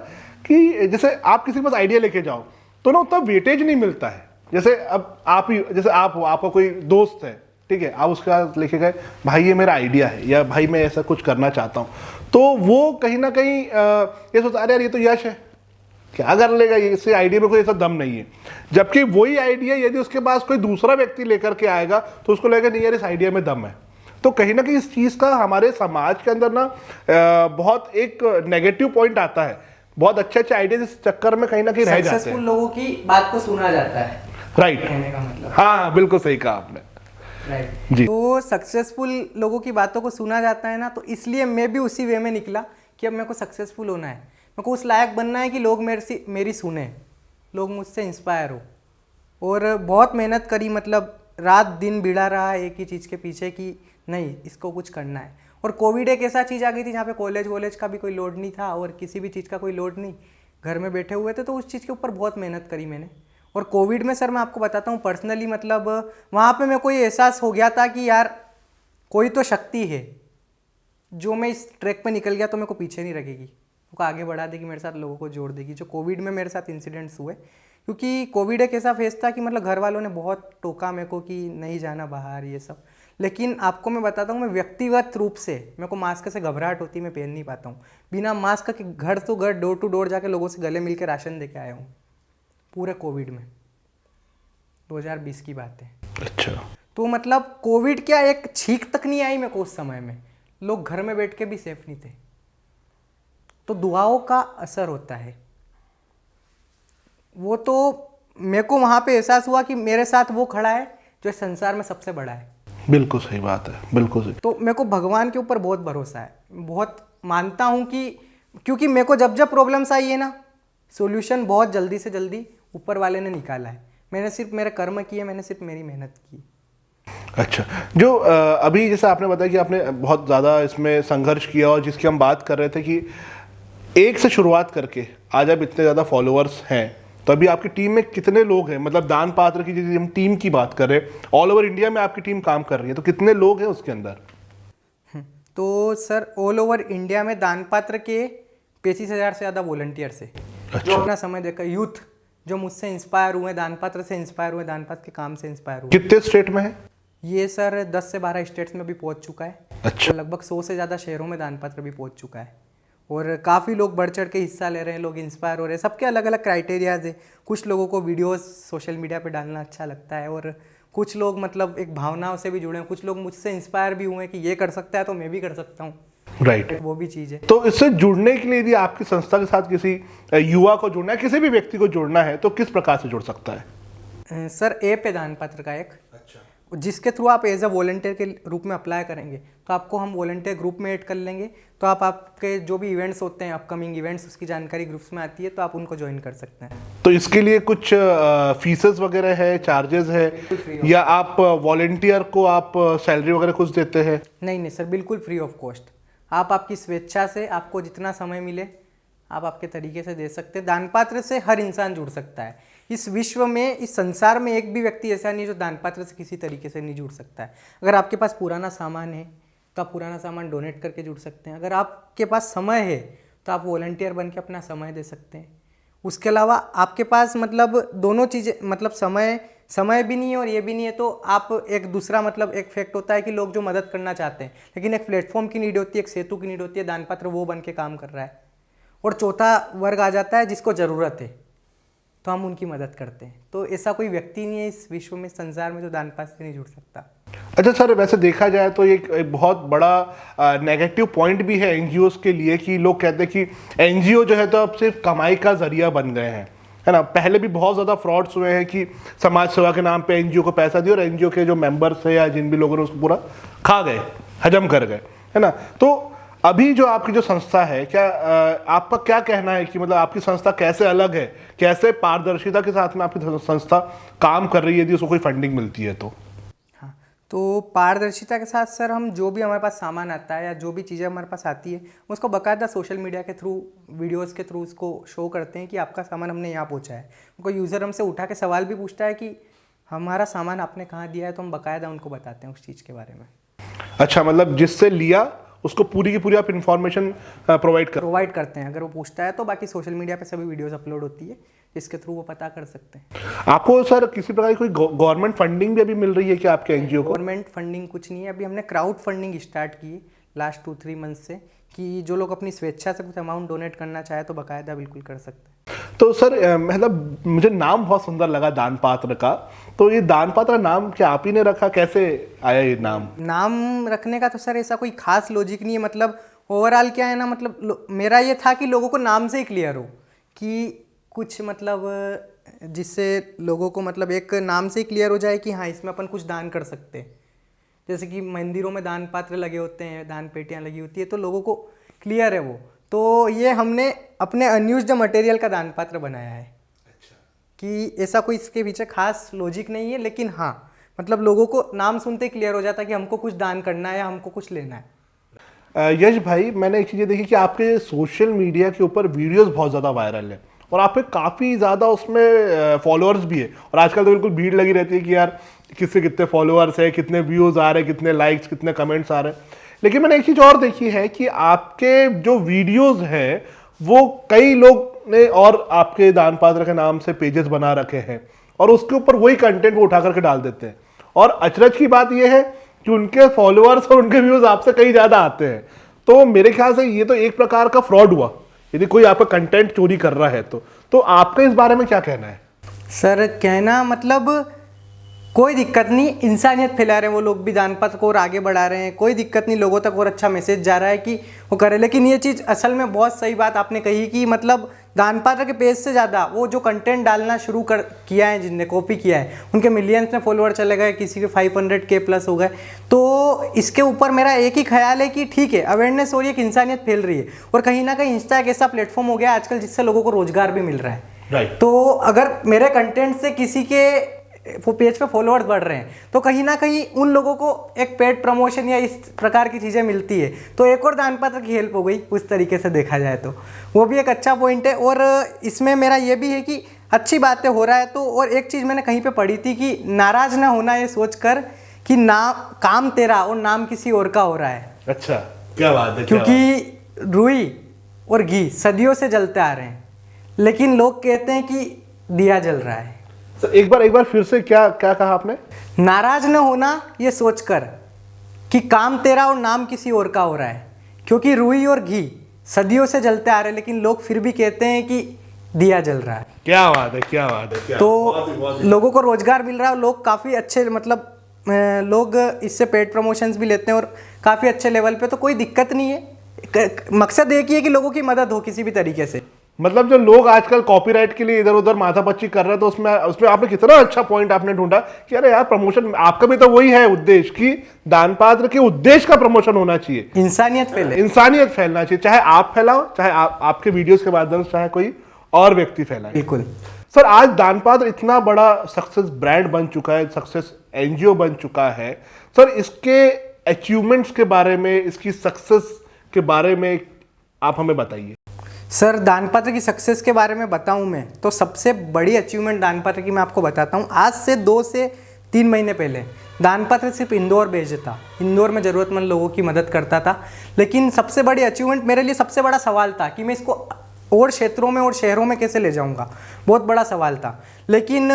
कि जैसे आप किसी के पास आइडिया लेके जाओ तो ना उतना वेटेज नहीं मिलता है। जैसे अब आप ही, जैसे आपका कोई दोस्त है, ठीक है, आप उसके पास लेके गए, भाई ये मेरा आइडिया है, या भाई मैं ऐसा कुछ करना चाहता हूँ, तो वो कहीं ना कहीं ये सोचता अरे यार ये तो यश है, क्या कर लेगा, ये इससे आइडिया में कोई ऐसा दम नहीं है। जबकि वही आइडिया यदि उसके पास कोई दूसरा व्यक्ति लेकर के आएगा तो उसको लगेगा नहीं यार इस आइडिया में दम है। तो कहीं ना कहीं इस चीज़ का हमारे समाज के अंदर ना बहुत एक नेगेटिव पॉइंट आता है। बहुत अच्छे आइडिया इस चक्कर में कहीं ना कहीं रह जाते हैं। सक्सेसफुल लोगों की बात को सुना जाता है, राइट, कहने का मतलब। हाँ बिल्कुल सही कहा आपने, राइट जी। तो सक्सेसफुल लोगों की बातों को सुना जाता है ना, तो इसलिए मैं भी उसी वे में निकला कि अब मेरे को सक्सेसफुल होना है, मेरे को उस लायक बनना है कि लोग मेरी सुने, लोग मुझसे इंस्पायर हो। और बहुत मेहनत करी, मतलब रात दिन भिड़ा रहा एक ही चीज़ के पीछे कि नहीं इसको कुछ करना है। और कोविड एक ऐसा चीज़ आ गई थी जहाँ पे कॉलेज का भी कोई लोड नहीं था और किसी भी चीज़ का कोई लोड नहीं, घर में बैठे हुए थे। तो उस चीज़ के ऊपर बहुत मेहनत करी मैंने। और कोविड में सर मैं आपको बताता हूँ पर्सनली, मतलब वहाँ पे मैं कोई एहसास हो गया था कि यार कोई तो शक्ति है जो मैं इस ट्रैक पे निकल गया तो मेरे को पीछे नहीं रखेगी, मेरे को आगे बढ़ा देगी, मेरे साथ लोगों को जोड़ देगी। जो कोविड में मेरे साथ इंसिडेंट्स हुए, क्योंकि कोविड एक ऐसा फेज था कि मतलब घर वालों ने बहुत टोका मेरे को कि नहीं जाना बाहर ये सब, लेकिन आपको मैं बताता हूँ, मैं व्यक्तिगत रूप से मेरे को मास्क से घबराहट होती है, मैं पहन नहीं पाता हूँ। बिना मास्क के घर तो घर, डोर टू डोर जाके लोगों से गले मिल के राशन दे के आया हूँ पूरे कोविड में। 2020 की बात है। अच्छा। तो मतलब कोविड क्या, एक छींक तक नहीं आई मेरे को उस समय में, लोग घर में बैठ के भी सेफ नहीं थे। तो दुआओं का असर होता है। वो तो मेरे को वहाँ पे एहसास हुआ कि मेरे साथ वो खड़ा है जो इस संसार में सबसे बड़ा है। बिल्कुल सही बात है, बिल्कुल सही। तो मेरे को भगवान के ऊपर बहुत भरोसा है, बहुत मानता हूँ कि, क्योंकि मेरे को जब जब प्रॉब्लम्स आई है ना, सॉल्यूशन बहुत जल्दी से जल्दी ऊपर वाले ने निकाला है। मैंने सिर्फ मेरे कर्म किए, मैंने सिर्फ मेरी मेहनत की। अच्छा, जो अभी जैसे आपने बताया कि आपने बहुत ज़्यादा इसमें संघर्ष किया, और जिसकी हम बात कर रहे थे कि एक से शुरुआत करके आज आप इतने ज़्यादा फॉलोअर्स हैं, तो अभी आपकी टीम में कितने लोग हैं? मतलब दान पात्र की यदि हम टीम की बात करें, ऑल ओवर इंडिया में आपकी टीम काम कर रही है, तो कितने लोग हैं उसके अंदर? तो सर ऑल ओवर इंडिया में दान पात्र के 35,000 से ज़्यादा वॉलंटियर्स है। अच्छा। जो अपना समय देकर यूथ जो मुझसे इंस्पायर हुए, दान पात्र से इंस्पायर हुए, दान पात्र के काम से इंस्पायर हुए। कितने स्टेट में है ये सर 10 से 12 स्टेट्स में भी पहुंच चुका है। अच्छा। तो लगभग 100 से ज़्यादा शहरों में दान पात्र भी पहुंच चुका है, और काफ़ी लोग बढ़ चढ़ के हिस्सा ले रहे हैं, लोग इंस्पायर हो रहे हैं। सबके अलग अलग क्राइटेरियाज है। कुछ लोगों को वीडियोस सोशल मीडिया पे डालना अच्छा लगता है, और कुछ लोग मतलब एक भावनाओं से भी जुड़े हैं। कुछ लोग मुझसे इंस्पायर भी हुए हैं कि ये कर सकता है तो मैं भी कर सकता हूँ। राइट। वो भी चीज़ है। तो इससे जुड़ने के लिए यदि आपकी संस्था के साथ किसी युवा को जुड़ना है, किसी भी व्यक्ति को जुड़ना है, तो किस प्रकार से जुड़ सकता है? सर ऐप है दान पात्र का एक, अच्छा। जिसके थ्रू आप एज अ वॉलंटियर के रूप में अप्लाई करेंगे तो आपको हम वॉलंटियर ग्रुप में ऐड कर लेंगे। तो आप आपके जो भी इवेंट्स होते हैं, अपकमिंग इवेंट्स, उसकी जानकारी ग्रुप्स में आती है, तो आप उनको ज्वाइन कर सकते हैं। तो इसके लिए कुछ फीसेस वगैरह है, चार्जेस है, या आप वॉलंटियर को आप सैलरी वगैरह कुछ देते हैं? नहीं सर, बिल्कुल फ्री ऑफ कॉस्ट। आप आपकी स्वेच्छा से, आपको जितना समय मिले आप आपके तरीके से दे सकते हैं। दान पात्र से हर इंसान जुड़ सकता है। इस विश्व में, इस संसार में एक भी व्यक्ति ऐसा नहीं है जो दान पात्र से किसी तरीके से नहीं जुड़ सकता है। अगर आपके पास पुराना सामान है तो आप पुराना सामान डोनेट करके जुड़ सकते हैं। अगर आपके पास समय है तो आप वॉलंटियर बन के अपना समय दे सकते हैं। उसके अलावा आपके पास मतलब दोनों चीज़ें, मतलब समय भी नहीं है और ये भी नहीं है, तो आप एक दूसरा, मतलब एक फैक्ट होता है कि लोग जो मदद करना चाहते हैं, लेकिन एक प्लेटफॉर्म की नीड होती है, एक सेतु की नीड होती है, दान पात्र वो बन के काम कर रहा है। और चौथा वर्ग आ जाता है जिसको ज़रूरत है, तो हम उनकी मदद करते हैं। तो ऐसा कोई व्यक्ति नहीं है इस विश्व में, संसार में, जो दान पात्र से नहीं जुड़ सकता। अच्छा सर, वैसे देखा जाए तो एक बहुत बड़ा नेगेटिव पॉइंट भी है एनजीओस के लिए, कि लोग कहते हैं कि एनजीओ जो है तो अब सिर्फ कमाई का जरिया बन गए हैं, है ना। पहले भी बहुत ज़्यादा फ्रॉड्स हुए हैं कि समाज सेवा के नाम पे एनजीओ को पैसा दिया और एनजीओ के जो मेंबर्स है या जिन भी लोगों ने उसको पूरा खा गए, हजम कर गए, है ना। तो अभी जो आपकी जो संस्था है, क्या आपका क्या कहना है कि मतलब आपकी संस्था कैसे अलग है, कैसे पारदर्शिता के साथ में आपकी संस्था काम कर रही है यदि उसको कोई फंडिंग मिलती है तो? हाँ, तो पारदर्शिता के साथ सर, हम जो भी हमारे पास सामान आता है या जो भी चीज़ें हमारे पास आती है, उसको बाकायदा सोशल मीडिया के थ्रू, वीडियोस के थ्रू उसको शो करते हैं कि आपका सामान हमने यहाँ पहुँचा है। कोई यूज़र हमसे उठा के सवाल भी पूछता है कि हमारा सामान आपने कहाँ दिया है, तो हम बाकायदा उनको बताते हैं उस चीज़ के बारे में। अच्छा, मतलब जिससे लिया उसको पूरी की पूरी आप इन्फॉर्मेशन प्रोवाइड करते हैं। अगर वो पूछता है तो बाकी सोशल मीडिया पे सभी वीडियोस अपलोड होती है, इसके थ्रू वो पता कर सकते हैं। आपको सर किसी प्रकार की कोई गवर्नमेंट फंडिंग भी अभी मिल रही है कि आपके एनजीओ को? गवर्नमेंट फंडिंग कुछ नहीं है अभी। हमने क्राउड फंडिंग स्टार्ट की लास्ट 2-3 मंथ से, कि जो लोग अपनी स्वेच्छा से कुछ अमाउंट डोनेट करना चाहे तो बाकायदा बिल्कुल कर सकते हैं। तो सर मतलब मुझे नाम बहुत सुंदर लगा दान पात्र का, तो ये दान पात्र नाम क्या आप ही ने रखा, कैसे आया ये नाम रखने का? तो सर ऐसा कोई खास लॉजिक नहीं है। मतलब ओवरऑल क्या है ना, मतलब मेरा ये था कि लोगों को नाम से ही क्लियर हो कि कुछ, मतलब जिससे लोगों को मतलब एक नाम से ही क्लियर हो जाए कि हाँ, इसमें अपन कुछ दान कर सकते हैं। जैसे कि मंदिरों में दान पात्र लगे होते हैं, दान पेटियाँ लगी होती है, तो लोगों को क्लियर है वो। तो ये हमने अपने अनयूज्ड मटेरियल का दान पात्र बनाया है। अच्छा। कि ऐसा कोई इसके पीछे खास लॉजिक नहीं है, लेकिन हाँ, मतलब लोगों को नाम सुनते ही क्लियर हो जाता है कि हमको कुछ दान करना है या हमको कुछ लेना है। यश भाई, मैंने एक चीज़ देखी कि आपके सोशल मीडिया के ऊपर वीडियोस बहुत ज़्यादा वायरल है और आप पे काफ़ी ज़्यादा उसमें फॉलोअर्स भी है, और आजकल तो बिल्कुल भीड़ लगी रहती है कि यार किससे कितने फॉलोअर्स है, कितने व्यूज़ आ रहे हैं, कितने लाइक्स, कितने कमेंट्स आ रहे हैं। लेकिन मैंने एक चीज और देखी है कि आपके जो वीडियोस हैं वो कई लोग ने और आपके दान पात्र के नाम से पेजेस बना रखे हैं और उसके ऊपर वही कंटेंट वो उठा करके डाल देते हैं। और अचरज की बात यह है कि उनके फॉलोअर्स और उनके व्यूज आपसे कहीं ज्यादा आते हैं। तो मेरे ख्याल से ये तो एक प्रकार का फ्रॉड हुआ, यदि कोई आपका कंटेंट चोरी कर रहा है तो आपका इस बारे में क्या कहना है? सर कहना मतलब कोई दिक्कत नहीं, इंसानियत फैला रहे हैं वो लोग भी, दान पत्र को और आगे बढ़ा रहे हैं, कोई दिक्कत नहीं, लोगों तक और अच्छा मैसेज जा रहा है कि वो करे। लेकिन ये चीज़ असल में बहुत सही बात आपने कही कि मतलब दान पात्र के पेज से ज़्यादा वो जो कंटेंट डालना शुरू कर किया है, जिनने कॉपी किया है, उनके मिलियंस में फॉलोअर चले गए, किसी के 500K प्लस हो गए। तो इसके ऊपर मेरा एक ही ख्याल है कि ठीक है, अवेयरनेस हो रही है, कि इंसानियत फैल रही है और कहीं ना कहीं इंस्टा एक ऐसा प्लेटफॉर्म हो गया आजकल जिससे लोगों को रोजगार भी मिल रहा है। राइट। तो अगर मेरे कंटेंट से किसी के वो पेज पे फॉलोअर्स बढ़ रहे हैं तो कहीं ना कहीं उन लोगों को एक पेड प्रमोशन या इस प्रकार की चीज़ें मिलती है, तो एक और दान पात्र की हेल्प हो गई उस तरीके से देखा जाए तो वो भी एक अच्छा पॉइंट है। और इसमें मेरा ये भी है कि अच्छी बातें हो रहा है तो, और एक चीज़ मैंने कहीं पे पढ़ी थी कि नाराज़ ना होना ये सोचकर कि ना काम तेरा और नाम किसी और का हो रहा है। अच्छा, क्या बात है। क्योंकि रुई और घी सदियों से जलते आ रहे हैं, लेकिन लोग कहते हैं कि दिया जल रहा है। तो एक बार फिर से क्या क्या कहा आपने? नाराज न होना ये सोचकर कि काम तेरा और नाम किसी और का हो रहा है, क्योंकि रुई और घी सदियों से जलते आ रहे हैं, लेकिन लोग फिर भी कहते हैं कि दिया जल रहा है। क्या बात है, क्या बात है, क्या तो बहुत ही। लोगों को रोजगार मिल रहा है और लोग काफ़ी अच्छे मतलब लोग इससे पेड प्रमोशंस भी लेते हैं और काफ़ी अच्छे लेवल पे, तो कोई दिक्कत नहीं है। मकसद एक ही है कि लोगों की मदद हो किसी भी तरीके से। मतलब जो लोग आजकल कॉपीराइट के लिए इधर उधर माथापच्ची कर रहे हैं, तो उसमें आपने कितना अच्छा पॉइंट आपने ढूंढा कि अरे यार प्रमोशन आपका भी तो वही है उद्देश्य कि दान पात्र के उद्देश्य का प्रमोशन होना चाहिए, इंसानियत फैले, इंसानियत फैलना चाहिए, चाहे आप फैलाओ, चाहे आपके वीडियोस के माध्यम से चाहे कोई और व्यक्ति फैलाए। बिल्कुल सर, आज दान पात्र इतना बड़ा सक्सेस ब्रांड बन चुका है, सक्सेस एनजीओ बन चुका है। सर, इसके अचीवमेंट्स के बारे में, इसकी सक्सेस के बारे में आप हमें बताइए। सर, दान पात्र की सक्सेस के बारे में बताऊं मैं तो सबसे बड़ी अचीवमेंट दान पात्र की मैं आपको बताता हूं। आज से 2 से 3 महीने पहले दान पात्र सिर्फ इंदौर भेजता, इंदौर में ज़रूरतमंद लोगों की मदद करता था। लेकिन सबसे बड़ी अचीवमेंट मेरे लिए सबसे बड़ा सवाल था कि मैं इसको और क्षेत्रों में और शहरों में कैसे ले जाऊंगा, बहुत बड़ा सवाल था। लेकिन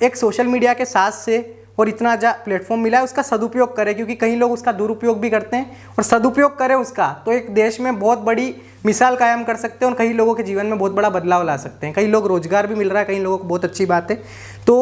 एक सोशल मीडिया के साथ से और इतना प्लेटफॉर्म मिला है, उसका सदुपयोग करें, क्योंकि कई लोग उसका दुरुपयोग भी करते हैं, और सदुपयोग करें उसका तो एक देश में बहुत बड़ी मिसाल कायम कर सकते हैं और कई लोगों के जीवन में बहुत बड़ा बदलाव ला सकते हैं। कई लोग रोजगार भी मिल रहा है, कई लोगों को बहुत अच्छी बात है। तो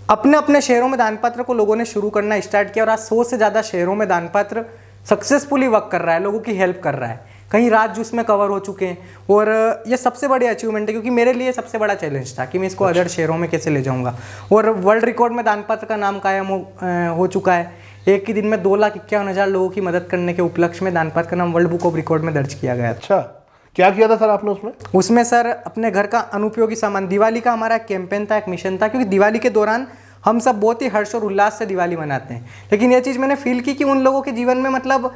अपने अपने शहरों में दान पात्र को लोगों ने शुरू करना स्टार्ट किया और आज 100 से ज़्यादा शहरों में दान पात्र सक्सेसफुली वर्क कर रहा है, लोगों की हेल्प कर रहा है। कई राज्य उसमें कवर हो चुके हैं और ये सबसे बड़ी अचीवमेंट है, क्योंकि मेरे लिए सबसे बड़ा चैलेंज था कि मैं इसको अदर शहरों में कैसे ले जाऊंगा। और वर्ल्ड रिकॉर्ड में दान पात्र का नाम कायम हो चुका है। एक ही दिन में 2,51,000 लोगों की मदद करने के उपलक्ष्य में दान पात्र का नाम वर्ल्ड बुक ऑफ रिकॉर्ड में दर्ज किया गया। अच्छा, क्या किया था सर आपने उसमें? उसमें सर अपने घर का अनुपयोगी सामान, दिवाली का हमारा कैंपेन था, एक मिशन था, क्योंकि दिवाली के दौरान हम सब बहुत ही हर्ष और उल्लास से दिवाली मनाते हैं। लेकिन ये चीज़ मैंने फील की कि उन लोगों के जीवन में मतलब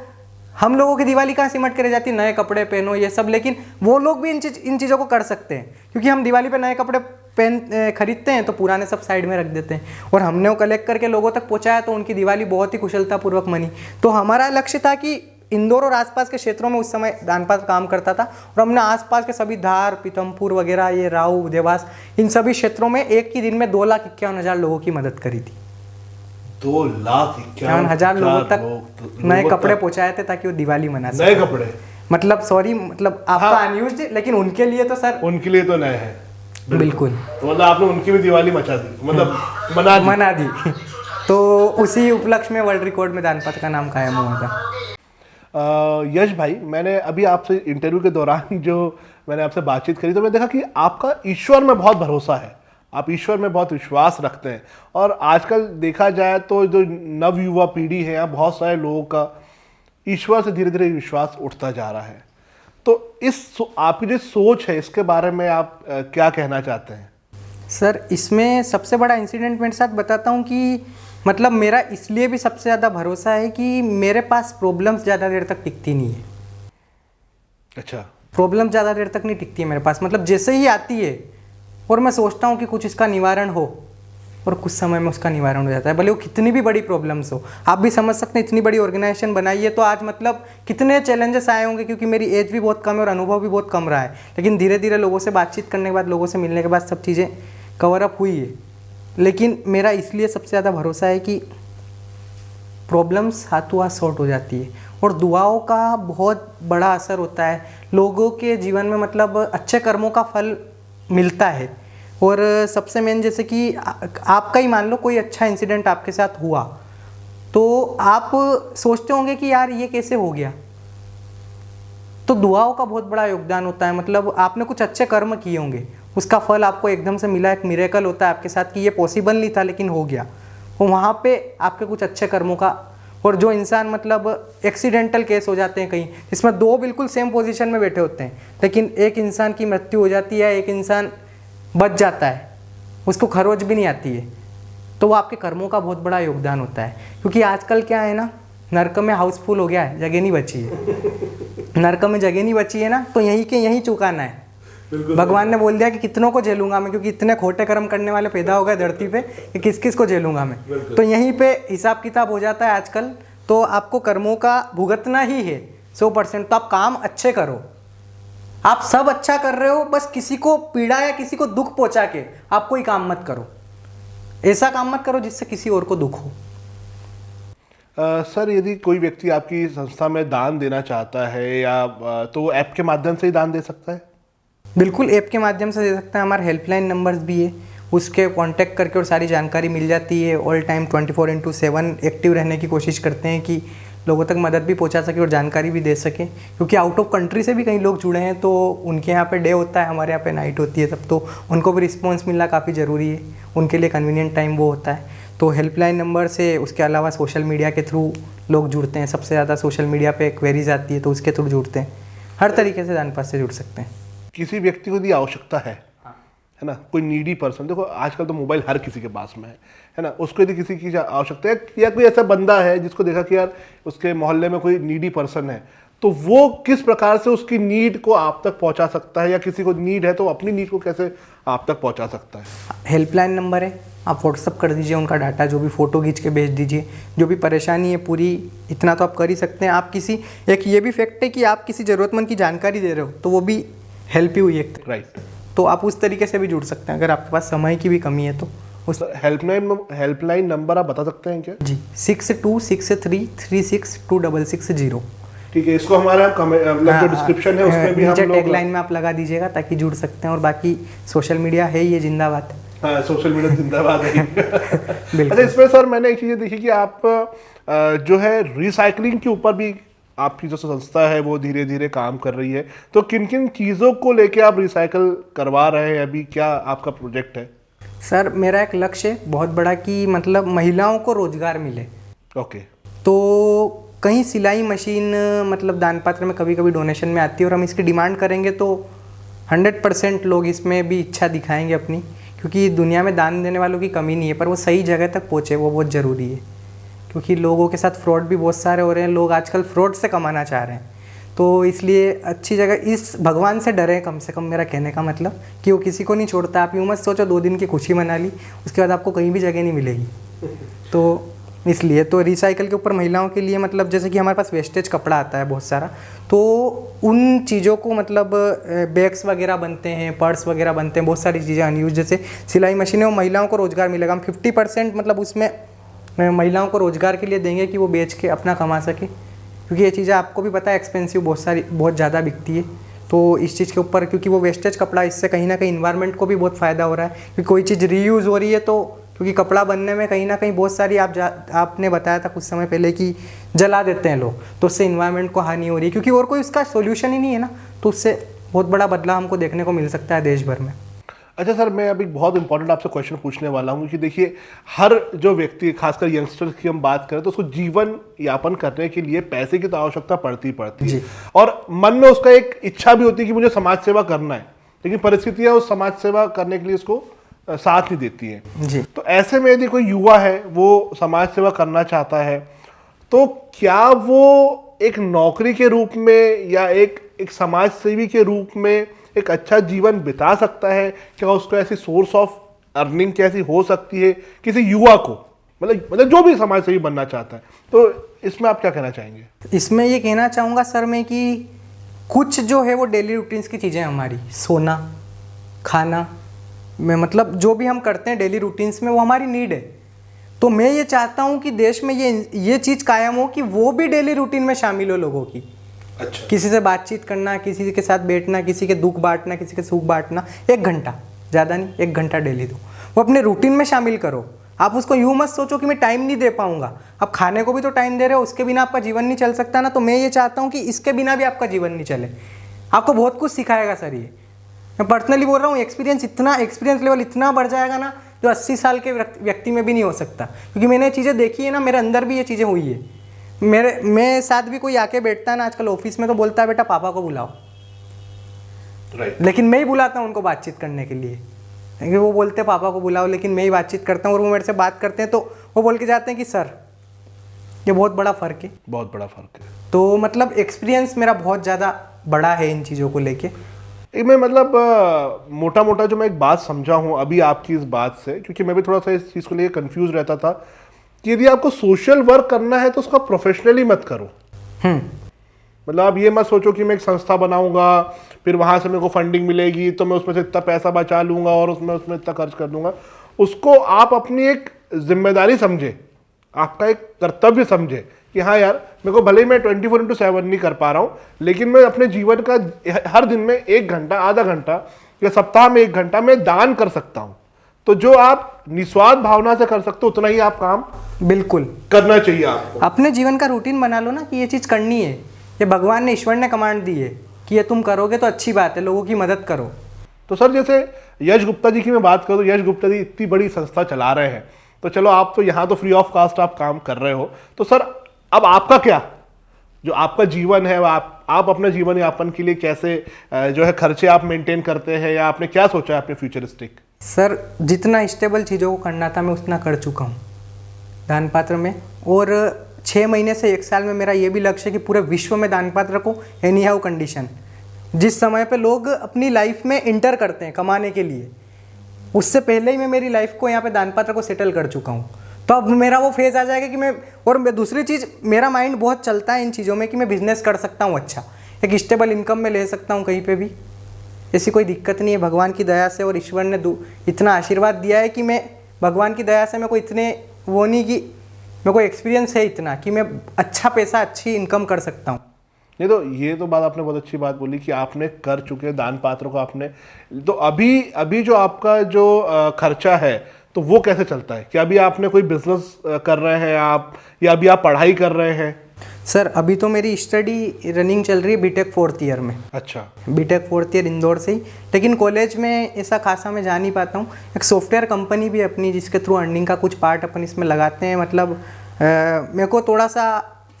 हम लोगों की दिवाली कहाँ सिमट कर रह जाती, नए कपड़े पहनो ये सब, लेकिन वो लोग भी इन चीज़ों को कर सकते हैं, क्योंकि हम दिवाली पे नए कपड़े खरीदते हैं तो पुराने सब साइड में रख देते हैं। और हमने वो कलेक्ट करके लोगों तक पहुँचाया तो उनकी दिवाली बहुत ही कुशलतापूर्वक मनी। तो हमारा लक्ष्य था कि इंदौर और आसपास के क्षेत्रों में उस समय दान पात्र काम करता था, और हमने आसपास के सभी धार, पीतमपुर वगैरह, ये राऊ, देवास, इन सभी क्षेत्रों में एक ही दिन में 2,51,000 लोगों की मदद करी थी। 2,51,000 लोगों तक नए कपड़े पहुंचाए थे ताकि वो दिवाली मना सके। नए कपड़े मतलब सॉरी मतलब आपका अनयूज्ड, लेकिन उनके लिए तो सर, उनके लिए तो नए हैं। बिल्कुल। तो मतलब आपने उनकी भी दिवाली मचा दी, मतलब मना दी। तो उसी उपलक्ष्य में वर्ल्ड रिकॉर्ड में दान पात्र का नाम कायम हुआ था। यश भाई, मैंने अभी आपसे इंटरव्यू के दौरान जो मैंने आपसे बातचीत करी तो मैंने देखा कि आपका ईश्वर में बहुत भरोसा है, आप ईश्वर में बहुत विश्वास रखते हैं। और आजकल देखा जाए तो जो नव युवा पीढ़ी है, यहाँ बहुत सारे लोगों का ईश्वर से धीरे धीरे विश्वास उठता जा रहा है। तो आपकी जो सोच है इसके बारे में आप क्या कहना चाहते हैं? सर, इसमें सबसे बड़ा इंसिडेंट मेरे साथ बताता हूँ कि मतलब मेरा इसलिए भी सबसे ज़्यादा भरोसा है कि मेरे पास प्रॉब्लम्स ज़्यादा देर तक टिकती नहीं है। अच्छा, प्रॉब्लम ज़्यादा देर तक नहीं टिकती है मेरे पास, मतलब जैसे ही आती है और मैं सोचता हूँ कि कुछ इसका निवारण हो, और कुछ समय में उसका निवारण हो जाता है, भले वो कितनी भी बड़ी प्रॉब्लम्स हो। आप भी समझ सकते हैं, इतनी बड़ी ऑर्गेनाइजेशन बनाई है तो आज मतलब कितने चैलेंजेस आए होंगे, क्योंकि मेरी एज भी बहुत कम है और अनुभव भी बहुत कम रहा है, लेकिन धीरे धीरे लोगों से बातचीत करने के बाद, लोगों से मिलने के बाद सब चीज़ें कवर अप हुई है। लेकिन मेरा इसलिए सबसे ज़्यादा भरोसा है कि प्रॉब्लम्स हाथों हाथ सॉर्ट हो जाती है और दुआओं का बहुत बड़ा असर होता है लोगों के जीवन में, मतलब अच्छे कर्मों का फल मिलता है। और सबसे मेन जैसे कि आपका ही मान लो कोई अच्छा इंसिडेंट आपके साथ हुआ तो आप सोचते होंगे कि यार ये कैसे हो गया, तो दुआओं का बहुत बड़ा योगदान होता है। मतलब आपने कुछ अच्छे कर्म किए होंगे, उसका फल आपको एकदम से मिला, एक मिरेकल होता है आपके साथ कि ये पॉसिबल नहीं था लेकिन हो गया, तो वहाँ पे आपके कुछ अच्छे कर्मों का। और जो इंसान मतलब एक्सीडेंटल केस हो जाते हैं कहीं, इसमें दो बिल्कुल सेम पोजीशन में बैठे होते हैं, लेकिन एक इंसान की मृत्यु हो जाती है, एक इंसान बच जाता है, उसको खरोच भी नहीं आती है, तो वो आपके कर्मों का बहुत बड़ा योगदान होता है। क्योंकि आजकल क्या है ना, नरक में हाउसफुल हो गया है, जगह नहीं बची है। नरक में जगह नहीं बची है ना, तो यहीं के यहीं चुकाना है। भगवान ने बोल दिया कि कितनों को झेलूंगा मैं, क्योंकि इतने खोटे कर्म करने वाले पैदा हो गए धरती पे कि किस किस को झेलूंगा मैं। तो यहीं पे हिसाब किताब हो जाता है आजकल। तो आपको कर्मों का भुगतना ही है 100%। तो आप काम अच्छे करो, आप सब अच्छा कर रहे हो, बस किसी को पीड़ा या किसी को दुख पहुंचा के आप कोई काम मत करो। ऐसा काम मत करो जिससे किसी और को दुख हो। सर, यदि कोई व्यक्ति आपकी संस्था में दान देना चाहता है या तो ऐप के माध्यम से ही दान दे सकता है? बिल्कुल, ऐप के माध्यम से दे सकते हैं। हमारे हेल्पलाइन नंबर्स भी है, उसके कांटेक्ट करके और सारी जानकारी मिल जाती है। ऑल टाइम 24/7 एक्टिव रहने की कोशिश करते हैं कि लोगों तक मदद भी पहुंचा सके और जानकारी भी दे सके, क्योंकि आउट ऑफ कंट्री से भी कई लोग जुड़े हैं, तो उनके यहाँ पे डे होता है, हमारे यहाँ पे नाइट होती है, तब तो उनको भी रिस्पॉन्स मिलना काफ़ी ज़रूरी है, उनके लिए कन्वीनियंट टाइम वो होता है। तो हेल्पलाइन नंबर से, उसके अलावा सोशल मीडिया के थ्रू लोग जुड़ते हैं। सबसे ज़्यादा सोशल मीडिया पे क्वेरीज आती है तो उसके थ्रू जुड़ते हैं। हर तरीके से दान पात्र से जुड़ सकते हैं। किसी व्यक्ति को यदि आवश्यकता है ना, कोई नीडी पर्सन, देखो आजकल तो मोबाइल हर किसी के पास में है ना, उसको यदि किसी की आवश्यकता है या कोई ऐसा बंदा है जिसको देखा कि यार उसके मोहल्ले में कोई नीडी पर्सन है, तो वो किस प्रकार से उसकी नीड को आप तक पहुंचा सकता है, या किसी को नीड है तो अपनी नीड को कैसे आप तक पहुंचा सकता है? हेल्पलाइन नंबर है, आप व्हाट्सअप कर दीजिए उनका डाटा, जो भी फ़ोटो खींच के भेज दीजिए, जो भी परेशानी है पूरी, इतना तो आप कर ही सकते हैं। आप किसी, एक ये भी फैक्ट है कि आप किसी ज़रूरतमंद की जानकारी दे रहे हो तो वो भी हेल्प ही हुई एक, राइट। तो आप उस तरीके से भी जुड़ सकते हैं अगर आपके पास समय की भी कमी है तो। उस हेल्पलाइन नंबर आप बता सकते हैं क्या? जी, 6263362660। ठीक है, इसको हमारा जो डिस्क्रिप्शन है उसमें भी हम नीचे लोग टैगलाइन में आप लगा दीजिएगा ताकि जुड़ सकते हैं। और बाकी सोशल मीडिया है, ये जिंदाबाद। हाँ, सोशल मीडिया जिंदाबाद है। अच्छा, इसमें सर मैंने एक चीज़ देखी कि आप जो है रिसाइकलिंग के ऊपर भी आपकी जो संस्था है वो धीरे धीरे काम कर रही है, तो किन किन चीज़ों को लेके आप रिसाइकल करवा रहे हैं अभी, क्या आपका प्रोजेक्ट है? सर, मेरा एक लक्ष्य है बहुत बड़ा कि मतलब महिलाओं को रोजगार मिले। ओके। तो कहीं सिलाई मशीन मतलब दान पात्र में कभी कभी डोनेशन में आती है और हम इसकी डिमांड करेंगे तो 100% लोग इसमें भी इच्छा दिखाएंगे अपनी, क्योंकि दुनिया में दान देने वालों की कमी नहीं है, पर वो सही जगह तक पहुँचे वो बहुत ज़रूरी है। क्योंकि लोगों के साथ फ्रॉड भी बहुत सारे हो रहे हैं, लोग आजकल फ्रॉड से कमाना चाह रहे हैं, तो इसलिए अच्छी जगह, इस भगवान से डरे कम से कम, मेरा कहने का मतलब कि वो किसी को नहीं छोड़ता। आप यूँ मत सोचो 2 दिन की खुशी मना ली उसके बाद आपको कहीं भी जगह नहीं मिलेगी। तो इसलिए तो रिसाइकल के ऊपर महिलाओं के लिए, मतलब जैसे कि हमारे पास वेस्टेज कपड़ा आता है बहुत सारा, तो उन चीज़ों को मतलब बैग्स वगैरह बनते हैं, पर्स वगैरह बनते हैं, बहुत सारी चीज़ें अनयूज, जैसे सिलाई मशीनें, वो महिलाओं को रोज़गार मिलेगा। हम 50% मतलब उसमें महिलाओं को रोज़गार के लिए देंगे कि वो बेच के अपना कमा सके, क्योंकि ये चीज़ें आपको भी पता है एक्सपेंसिव बहुत ज़्यादा बिकती है। तो इस चीज़ के ऊपर, क्योंकि वो वेस्टेज कपड़ा, इससे कहीं ना कहीं इन्वायरमेंट को भी बहुत फ़ायदा हो रहा है, क्योंकि कोई चीज़ रीयूज़ हो रही है, तो क्योंकि कपड़ा बनने में कहीं ना कहीं बहुत सारी आपने बताया था कुछ समय पहले कि जला देते हैं लोग, तो उससे इन्वायरमेंट को हानि हो रही है, क्योंकि और कोई उसका सोल्यूशन ही नहीं है ना, तो उससे बहुत बड़ा बदलाव हमको देखने को मिल सकता है देश भर में। अच्छा सर, मैं अभी बहुत इंपॉर्टेंट आपसे क्वेश्चन पूछने वाला हूँ कि देखिए, हर जो व्यक्ति, खासकर यंगस्टर्स की हम बात करें, तो उसको जीवन यापन करने के लिए पैसे की तो आवश्यकता पड़ती है, और मन में उसका एक इच्छा भी होती है कि मुझे समाज सेवा करना है, लेकिन परिस्थितियाँ उस समाज सेवा करने के लिए उसको साथ नहीं देती हैं जी। तो ऐसे में यदि कोई युवा है, वो समाज सेवा करना चाहता है, तो क्या वो एक नौकरी के रूप में या एक समाज सेवी के रूप में एक अच्छा जीवन बिता सकता है? क्या उसको ऐसी सोर्स ऑफ अर्निंग कैसी हो सकती है किसी युवा को, मतलब जो भी समाज सेवी बनना चाहता है, तो इसमें आप क्या कहना चाहेंगे? इसमें ये कहना चाहूँगा सर मैं कि कुछ जो है वो डेली रूटीन्स की चीज़ें हमारी, सोना, खाना में मतलब जो भी हम करते हैं डेली रूटीन्स में वो हमारी नीड है। तो मैं ये चाहता हूँ कि देश में ये चीज़ कायम हो कि वो भी डेली रूटीन में शामिल हो लोगों की। अच्छा। किसी से बातचीत करना, किसी के साथ बैठना, किसी के दुख बांटना, किसी के सुख बांटना, 1 घंटा, ज़्यादा नहीं, 1 घंटा डेली दो, वो अपने रूटीन में शामिल करो। आप उसको यूँ मत सोचो कि मैं टाइम नहीं दे पाऊंगा। आप खाने को भी तो टाइम दे रहे हो, उसके बिना आपका जीवन नहीं चल सकता ना। तो मैं ये चाहता हूँ कि इसके बिना भी आपका जीवन नहीं चले। आपको बहुत कुछ सिखाएगा सर ये, मैं पर्सनली बोल रहा हूँ। एक्सपीरियंस लेवल इतना बढ़ जाएगा ना जो 80 साल के व्यक्ति में भी नहीं हो सकता, क्योंकि मैंने चीज़ें देखी है ना, मेरे अंदर भी ये चीज़ें हुई है। मेरे साथ भी कोई आके बैठता है ना आजकल ऑफिस में, तो बोलता है बेटा पापा को बुलाओ, राइट। लेकिन मैं ही बुलाता हूँ उनको बातचीत करने के लिए, क्योंकि वो बोलते हैं पापा को बुलाओ, लेकिन मैं ही बातचीत करता हूँ। और वो मेरे से बात करते हैं तो वो बोल के जाते हैं कि सर, ये बहुत बड़ा फ़र्क है। बहुत बड़ा फ़र्क है। तो मतलब एक्सपीरियंस मेरा बहुत ज़्यादा बड़ा है इन चीज़ों को लेके। मैं मतलब मोटा मोटा जो मैं एक बात समझा हूँ अभी आपकी इस बात से, क्योंकि मैं भी थोड़ा सा इस चीज़ को लेकर कंफ्यूज रहता था कि यदि आपको सोशल वर्क करना है तो उसका प्रोफेशनली मत करो। मतलब आप ये मत सोचो कि मैं एक संस्था बनाऊंगा, फिर वहाँ से मेरे को फंडिंग मिलेगी तो मैं उसमें से इतना पैसा बचा लूँगा और उसमें इतना खर्च कर दूंगा। उसको आप अपनी एक जिम्मेदारी समझे, आपका एक कर्तव्य समझे कि हाँ यार, मेरे को भले ही मैं 24/7 नहीं कर पा रहा हूँ, लेकिन मैं अपने जीवन का हर दिन में 1 घंटा, आधा घंटा या सप्ताह में 1 घंटा मैं दान कर सकता हूँ। तो जो आप निस्वार्थ भावना से कर सकते हो उतना ही आप काम बिल्कुल करना चाहिए आपको। अपने जीवन का रूटीन बना लो ना कि ये चीज़ करनी है। ये भगवान ने, ईश्वर ने कमांड दी है कि ये तुम करोगे तो अच्छी बात है, लोगों की मदद करो। तो सर जैसे यश गुप्ता जी की मैं बात करूँ, यश गुप्ता जी इतनी बड़ी संस्था चला रहे हैं, तो चलो आप तो यहाँ तो फ्री ऑफ कास्ट आप काम कर रहे हो, तो सर अब आपका क्या, जो आपका जीवन है, आप अपने जीवन यापन के लिए कैसे जो है खर्चे आप मेंटेन करते हैं, या आपने क्या सोचा है अपने फ्यूचरिस्टिक? सर जितना स्टेबल चीज़ों को करना था मैं उतना कर चुका हूँ दान पात्र में, और 6 महीने से 1 साल में मेरा ये भी लक्ष्य है कि पूरे विश्व में दान पात्र को एनी हाउ कंडीशन, जिस समय पे लोग अपनी लाइफ में इंटर करते हैं कमाने के लिए, उससे पहले ही मैं मेरी लाइफ को यहाँ पे दान पात्र को सेटल कर चुका हूँ। तो अब मेरा वो फेज़ आ जाएगा कि मैं दूसरी चीज़, मेरा माइंड बहुत चलता है इन चीज़ों में कि मैं बिज़नेस कर सकता हूँ, अच्छा एक स्टेबल इनकम में ले सकता हूँ कहीं पे भी, ऐसी कोई दिक्कत नहीं है भगवान की दया से। और ईश्वर ने इतना आशीर्वाद दिया है कि मैं, भगवान की दया से मेरे को इतने वो नहीं कि मेरे को एक्सपीरियंस है इतना कि मैं अच्छा पैसा, अच्छी इनकम कर सकता हूँ। नहीं तो ये तो बात आपने बहुत अच्छी बात बोली कि आपने कर चुके दान पात्रों को आपने, तो अभी जो आपका जो खर्चा है तो वो कैसे चलता है? क्या अभी आपने कोई बिजनेस कर रहे हैं आप, या अभी आप पढ़ाई कर रहे हैं? सर अभी तो मेरी स्टडी रनिंग चल रही है बीटेक 4th ईयर में। अच्छा। बीटेक 4th ईयर इंदौर से ही, लेकिन कॉलेज में ऐसा खासा मैं जा नहीं पाता हूँ। एक सॉफ्टवेयर कंपनी भी अपनी, जिसके थ्रू अर्निंग का कुछ पार्ट अपन इसमें लगाते हैं। मतलब मेरे को थोड़ा सा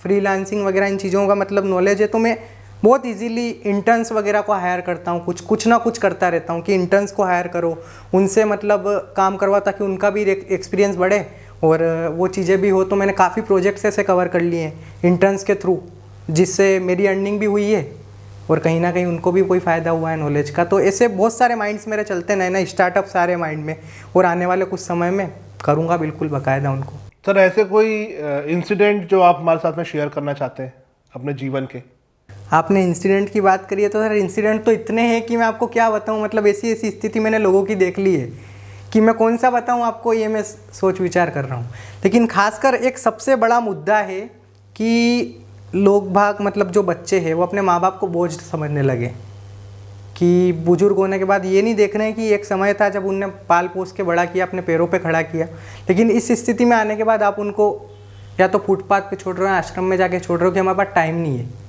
फ्रीलांसिंग वगैरह इन चीज़ों का मतलब नॉलेज है, तो मैं बहुत इजीली इंटर्न्स वगैरह को हायर करता हूँ, कुछ ना कुछ करता रहता हूँ कि इंटर्न्स को हायर करो, उनसे मतलब काम करवा ताकि उनका भी एक्सपीरियंस बढ़े और वो चीज़ें भी हो। तो मैंने काफ़ी प्रोजेक्ट्स ऐसे कवर कर लिए हैं इंटर्न्स के थ्रू, जिससे मेरी अर्निंग भी हुई है और कहीं ना कहीं उनको भी कोई फ़ायदा हुआ है नॉलेज का। तो ऐसे बहुत सारे माइंड्स मेरे चलते हैं, नए नए स्टार्टअप सारे माइंड में, और आने वाले कुछ समय में करूँगा बिल्कुल बाकायदा उनको। सर ऐसे कोई इंसिडेंट जो आप हमारे साथ में शेयर करना चाहते हैं अपने जीवन के? आपने इंसिडेंट की बात करी है, तो सर इंसिडेंट तो इतने हैं कि मैं आपको क्या बताऊं। मतलब ऐसी ऐसी स्थिति मैंने लोगों की देख ली है कि मैं कौन सा बताऊं आपको, ये मैं सोच विचार कर रहा हूं। लेकिन खासकर एक सबसे बड़ा मुद्दा है कि लोग भाग, मतलब जो बच्चे हैं वो अपने माँ बाप को बोझ समझने लगे, कि बुजुर्ग होने के बाद ये नहीं देख रहे हैं कि एक समय था जब उनने पाल पोस के बड़ा किया, अपने पैरों पे खड़ा किया। लेकिन इस स्थिति में आने के बाद आप उनको या तो फुटपाथ पे छोड़ रहे हो, आश्रम में जाके छोड़ रहे हो कि हमारे पास टाइम नहीं है।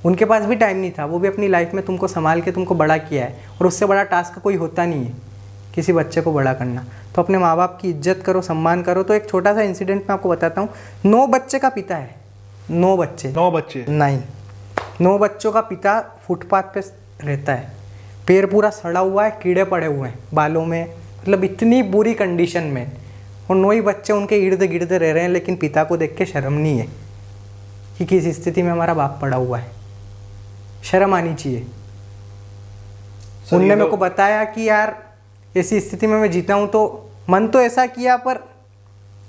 उनके पास भी टाइम नहीं था, वो भी अपनी लाइफ में तुमको संभाल के तुमको बड़ा किया है, और उससे बड़ा टास्क कोई होता नहीं है किसी बच्चे को बड़ा करना। तो अपने माँ बाप की इज्जत करो, सम्मान करो। तो एक छोटा सा इंसिडेंट मैं आपको बताता हूँ। 9 बच्चे का पिता है, 9 बच्चे 9 बच्चों का पिता फुटपाथ पे रहता है, पैर पूरा सड़ा हुआ है, कीड़े पड़े हुए हैं बालों में, मतलब इतनी बुरी कंडीशन में, और 9 ही बच्चे उनके इर्द गिर्द रह रहे हैं। लेकिन पिता को देख के शर्म नहीं है कि किस स्थिति में हमारा बाप पड़ा हुआ है, शर्म आनी चाहिए। उनने मेरे को बताया कि यार ऐसी स्थिति में मैं जीता हूँ, तो मन तो ऐसा किया, पर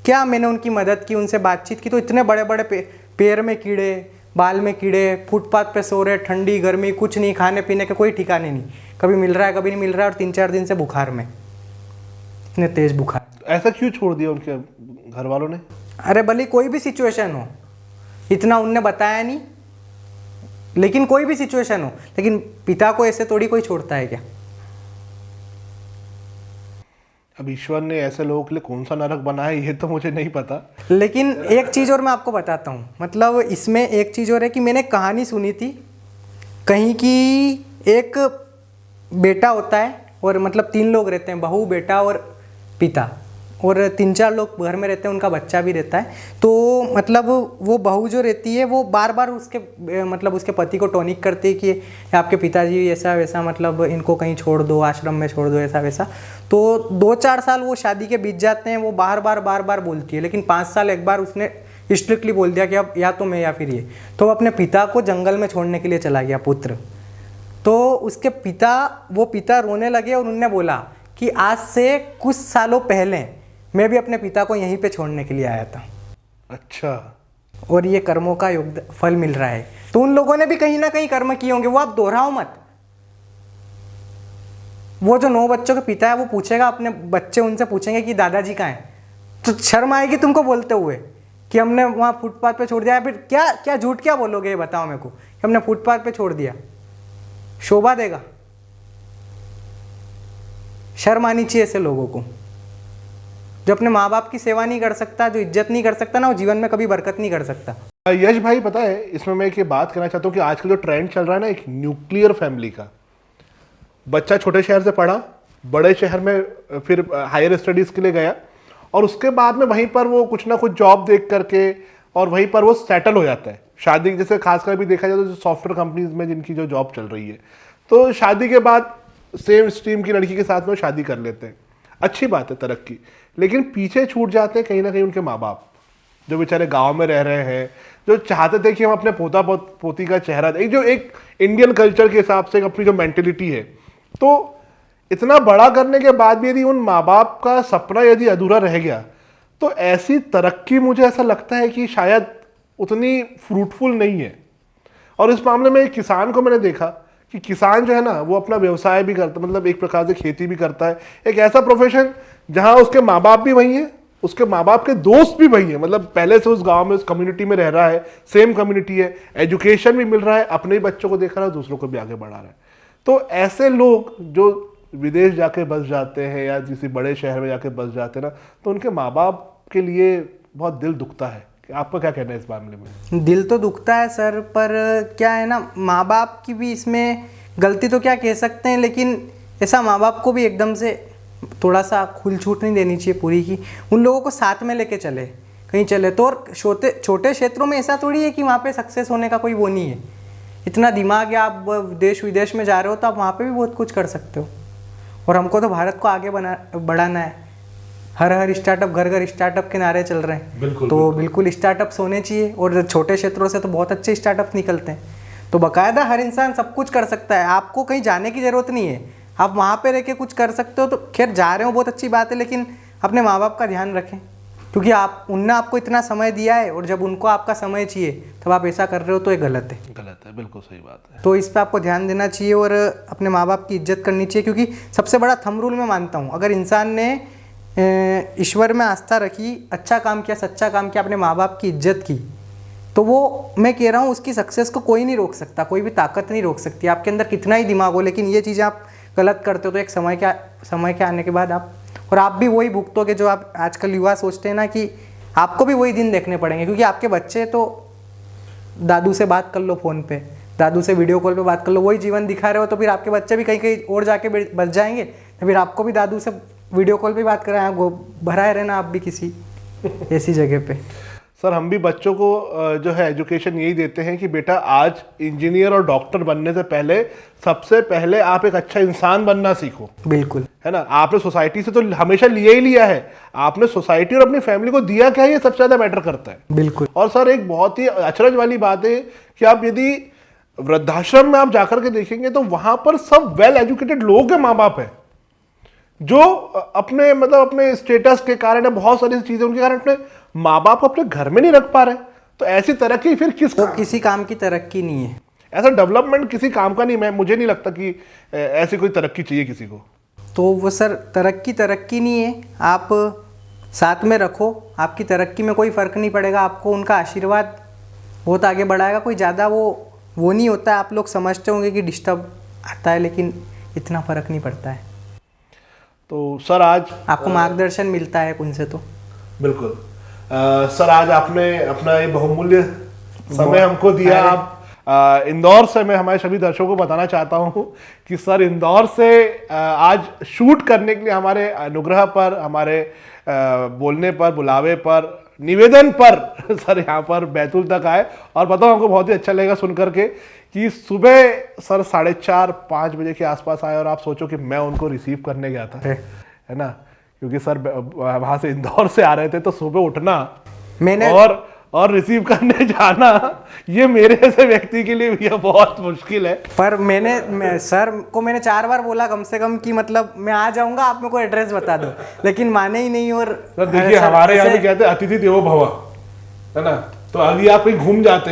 क्या मैंने उनकी मदद की, उनसे बातचीत की, तो इतने बड़े बड़े पैर में कीड़े, बाल में कीड़े, फुटपाथ पे सो रहे, ठंडी गर्मी, कुछ नहीं, खाने पीने के कोई ठिकाने नहीं, कभी मिल रहा है कभी नहीं मिल रहा है, और 3-4 दिन से बुखार में, इतने तेज बुखार। ऐसा क्यों छोड़ दिया उनके घर वालों ने? अरे भले कोई भी सिचुएशन हो, इतना उनने बताया नहीं, लेकिन कोई भी सिचुएशन हो, लेकिन पिता को ऐसे थोड़ी कोई छोड़ता है क्या? अब ईश्वर ने ऐसे लोगों के लिए कौन सा नरक बनाया ये तो मुझे नहीं पता। लेकिन एक चीज़ और मैं आपको बताता हूँ, मतलब इसमें एक चीज़ और है कि मैंने कहानी सुनी थी कहीं कि एक बेटा होता है और मतलब 3 लोग रहते हैं, बहू, बेटा और पिता, और 3-4 लोग घर में रहते हैं, उनका बच्चा भी रहता है। तो मतलब वो बहू जो रहती है वो बार बार उसके मतलब उसके पति को टॉनिक करती है कि आपके पिताजी ऐसा वैसा, मतलब इनको कहीं छोड़ दो, आश्रम में छोड़ दो, ऐसा वैसा। तो 2-4 साल वो शादी के बीत जाते हैं, वो बार बार बोलती है, लेकिन 5 साल एक बार उसने स्ट्रिक्टली बोल दिया कि अब या तो मैं या फिर ये। तो वो अपने पिता को जंगल में छोड़ने के लिए चला गया, पुत्र। तो उसके पिता रोने लगे और उनने बोला कि आज से कुछ सालों पहले मैं भी अपने पिता को यहीं पे छोड़ने के लिए आया था। अच्छा। और ये कर्मों का फल मिल रहा है। तो उन लोगों ने भी कहीं ना कहीं कर्म किए होंगे, वो आप दोहराओ मत। वो जो 9 बच्चों के पिता है वो पूछेगा, अपने बच्चे उनसे पूछेंगे कि दादाजी कहाँ हैं, तो शर्म आएगी तुमको बोलते हुए कि हमने वहाँ फुटपाथ पे छोड़ दिया। फिर क्या झूठ क्या बोलोगे, ये बताओ मेरे को, कि हमने फुटपाथ पे छोड़ दिया? शोभा देगा? शर्म आनी चाहिए ऐसे लोगों को। जो अपने माँ बाप की सेवा नहीं कर सकता, जो इज्जत नहीं कर सकता ना, वो जीवन में कभी बरकत नहीं कर सकता। यश भाई, पता है इसमें मैं एक बात करना चाहता हूँ कि आजकल जो ट्रेंड चल रहा है ना, एक न्यूक्लियर फैमिली का। बच्चा छोटे शहर से पढ़ा, बड़े शहर में फिर हायर स्टडीज़ के लिए गया, और उसके बाद में वहीं पर वो कुछ ना कुछ जॉब देख करके और वहीं पर वो सेटल हो जाता है। शादी, जैसे खासकर भी देखा जाए तो सॉफ्टवेयर कंपनीज में जिनकी जो जॉब चल रही है, तो शादी के बाद सेम स्ट्रीम की लड़की के साथ में शादी कर लेते हैं। अच्छी बात है, तरक्की। लेकिन पीछे छूट जाते हैं कहीं ना कहीं उनके माँ बाप, जो बेचारे गांव में रह रहे हैं, जो चाहते थे कि हम अपने पोता पोती का चेहरा, जो एक इंडियन कल्चर के हिसाब से अपनी जो मेंटेलिटी है, तो इतना बड़ा करने के बाद भी यदि उन माँ बाप का सपना यदि अधूरा रह गया, तो ऐसी तरक्की मुझे ऐसा लगता है कि शायद उतनी फ्रूटफुल नहीं है। और इस मामले में किसान को मैंने देखा कि किसान जो है ना, वो अपना व्यवसाय भी करता, मतलब एक प्रकार से खेती भी करता है, एक ऐसा प्रोफेशन जहां उसके माँ बाप भी वही हैं, उसके माँ बाप के दोस्त भी वही हैं, मतलब पहले से उस गांव में, उस कम्युनिटी में रह रहा है, सेम कम्युनिटी है, एजुकेशन भी मिल रहा है, अपने ही बच्चों को देख रहा है, दूसरों को भी आगे बढ़ा रहा है। तो ऐसे लोग जो विदेश जाके बस जाते हैं या किसी बड़े शहर में जाके बस जाते हैं ना, तो उनके माँ बाप के लिए बहुत दिल दुखता है। आपका क्या कहना है इस मामले में? दिल तो दुखता है सर, पर क्या है ना, माँ बाप की भी इसमें गलती तो क्या कह सकते हैं, लेकिन ऐसा माँ बाप को भी एकदम से थोड़ा सा खुल छूट नहीं देनी चाहिए पूरी की। उन लोगों को साथ में लेके चले, कहीं चले तो। और छोटे क्षेत्रों में ऐसा थोड़ी है कि वहाँ पे सक्सेस होने का कोई वो नहीं है। इतना दिमाग है, आप देश विदेश में जा रहे हो तो आप वहाँ पे भी बहुत कुछ कर सकते हो। और हमको तो भारत को आगे बढ़ाना है। हर स्टार्टअप, घर स्टार्टअप के नारे चल रहे हैं। बिल्कुल स्टार्टअप्स होने चाहिए, और छोटे क्षेत्रों से तो बहुत अच्छे स्टार्टअप्स निकलते हैं। तो बाकायदा हर इंसान सब कुछ कर सकता है, आपको कहीं जाने की ज़रूरत नहीं है, आप वहाँ पे रह के कुछ कर सकते हो। तो खैर जा रहे हो बहुत अच्छी बात है, लेकिन अपने माँ बाप का ध्यान रखें, क्योंकि उनने आपको इतना समय दिया है, और जब उनको आपका समय चाहिए तब आप ऐसा कर रहे हो तो ये गलत है। बिल्कुल सही बात है। तो इस पर आपको ध्यान देना चाहिए और अपने माँ बाप की इज्जत करनी चाहिए, क्योंकि सबसे बड़ा थंब रूल मैं मानता हूँ, अगर इंसान ने ईश्वर में आस्था रखी, अच्छा काम किया, सच्चा काम किया, अपने माँ बाप की इज्जत की, तो वो मैं कह रहा हूँ उसकी सक्सेस को कोई नहीं रोक सकता, कोई भी ताकत नहीं रोक सकती, आपके अंदर कितना ही दिमाग हो। लेकिन ये चीज़ें आप गलत करते हो तो एक समय के आने के बाद आप भी वही भुगतोगे जो आप आजकल युवा सोचते हैं ना, कि आपको भी वही दिन देखने पड़ेंगे। क्योंकि आपके बच्चे तो दादू से बात कर लो फ़ोन पे, दादू से वीडियो कॉल पे बात कर लो, वही जीवन दिखा रहे हो, तो फिर आपके बच्चे भी कहीं कहीं और जाके बच जाएंगे, तो फिर आपको भी दादू से वीडियो कॉल पे बात कराएं, भराए रहना आप भी किसी ऐसी जगह पे। सर, हम भी बच्चों को जो है एजुकेशन यही देते हैं कि बेटा आज इंजीनियर और डॉक्टर बनने से पहले सबसे पहले आप एक अच्छा इंसान बनना सीखो। बिल्कुल, है ना। आपने सोसाइटी से तो हमेशा लिया ही लिया है, आपने सोसाइटी और अपनी फैमिली को दिया क्या है, ये सबसे ज्यादा मैटर करता है। बिल्कुल। और सर, एक बहुत ही अचरज वाली बात है कि आप यदि वृद्धाश्रम में आप जाकर के देखेंगे तो वहां पर सब वेल एजुकेटेड लोगों के माँ बाप है, जो अपने मतलब अपने स्टेटस के कारण, बहुत सारी चीजें उनके कारण अपने माँ बाप को अपने घर में नहीं रख पा रहे, तो ऐसी तरक्की फिर किस वो काम? किसी काम की तरक्की नहीं है। ऐसा डेवलपमेंट किसी काम का नहीं। मुझे नहीं लगता कि ऐसी कोई तरक्की चाहिए किसी को। तो वो सर तरक्की नहीं है। आप साथ में रखो, आपकी तरक्की में कोई फ़र्क नहीं पड़ेगा, आपको उनका आशीर्वाद बहुत आगे बढ़ाएगा। कोई ज़्यादा वो नहीं होता है। आप लोग समझते होंगे कि डिस्टर्ब आता है, लेकिन इतना फ़र्क नहीं पड़ता है। तो सर आज आपको मार्गदर्शन मिलता है उनसे तो। बिल्कुल। सर आज आपने अपना ये बहुमूल्य समय हमको दिया। आप इंदौर से, मैं हमारे सभी दर्शकों को बताना चाहता हूँ कि सर इंदौर से आज शूट करने के लिए हमारे अनुग्रह पर, हमारे बोलने पर, बुलावे पर, निवेदन पर सर यहाँ पर बैतूल तक आए। और बताओ, हमको बहुत ही अच्छा लगेगा सुन करके कि सुबह सर 4:30-5 बजे के आसपास आए। और आप सोचो कि मैं उनको रिसीव करने गया था, है ना, क्योंकि सर वहां से इंदौर से आ रहे थे, तो सुबह उठना मैंने और रिसीव करने जाना, ये मेरे ऐसे व्यक्ति के लिए भी बहुत मुश्किल है। पर सर को मैंने 4 बार बोला कम से कम कि मतलब मैं आ जाऊंगा, आप मेरे को एड्रेस बता दो, लेकिन माने ही नहीं। और सर देखिए, हमारे यहाँ भी कहते हैं अतिथि देवो भव, है ना। तो अभी आप कहीं घूम जाते,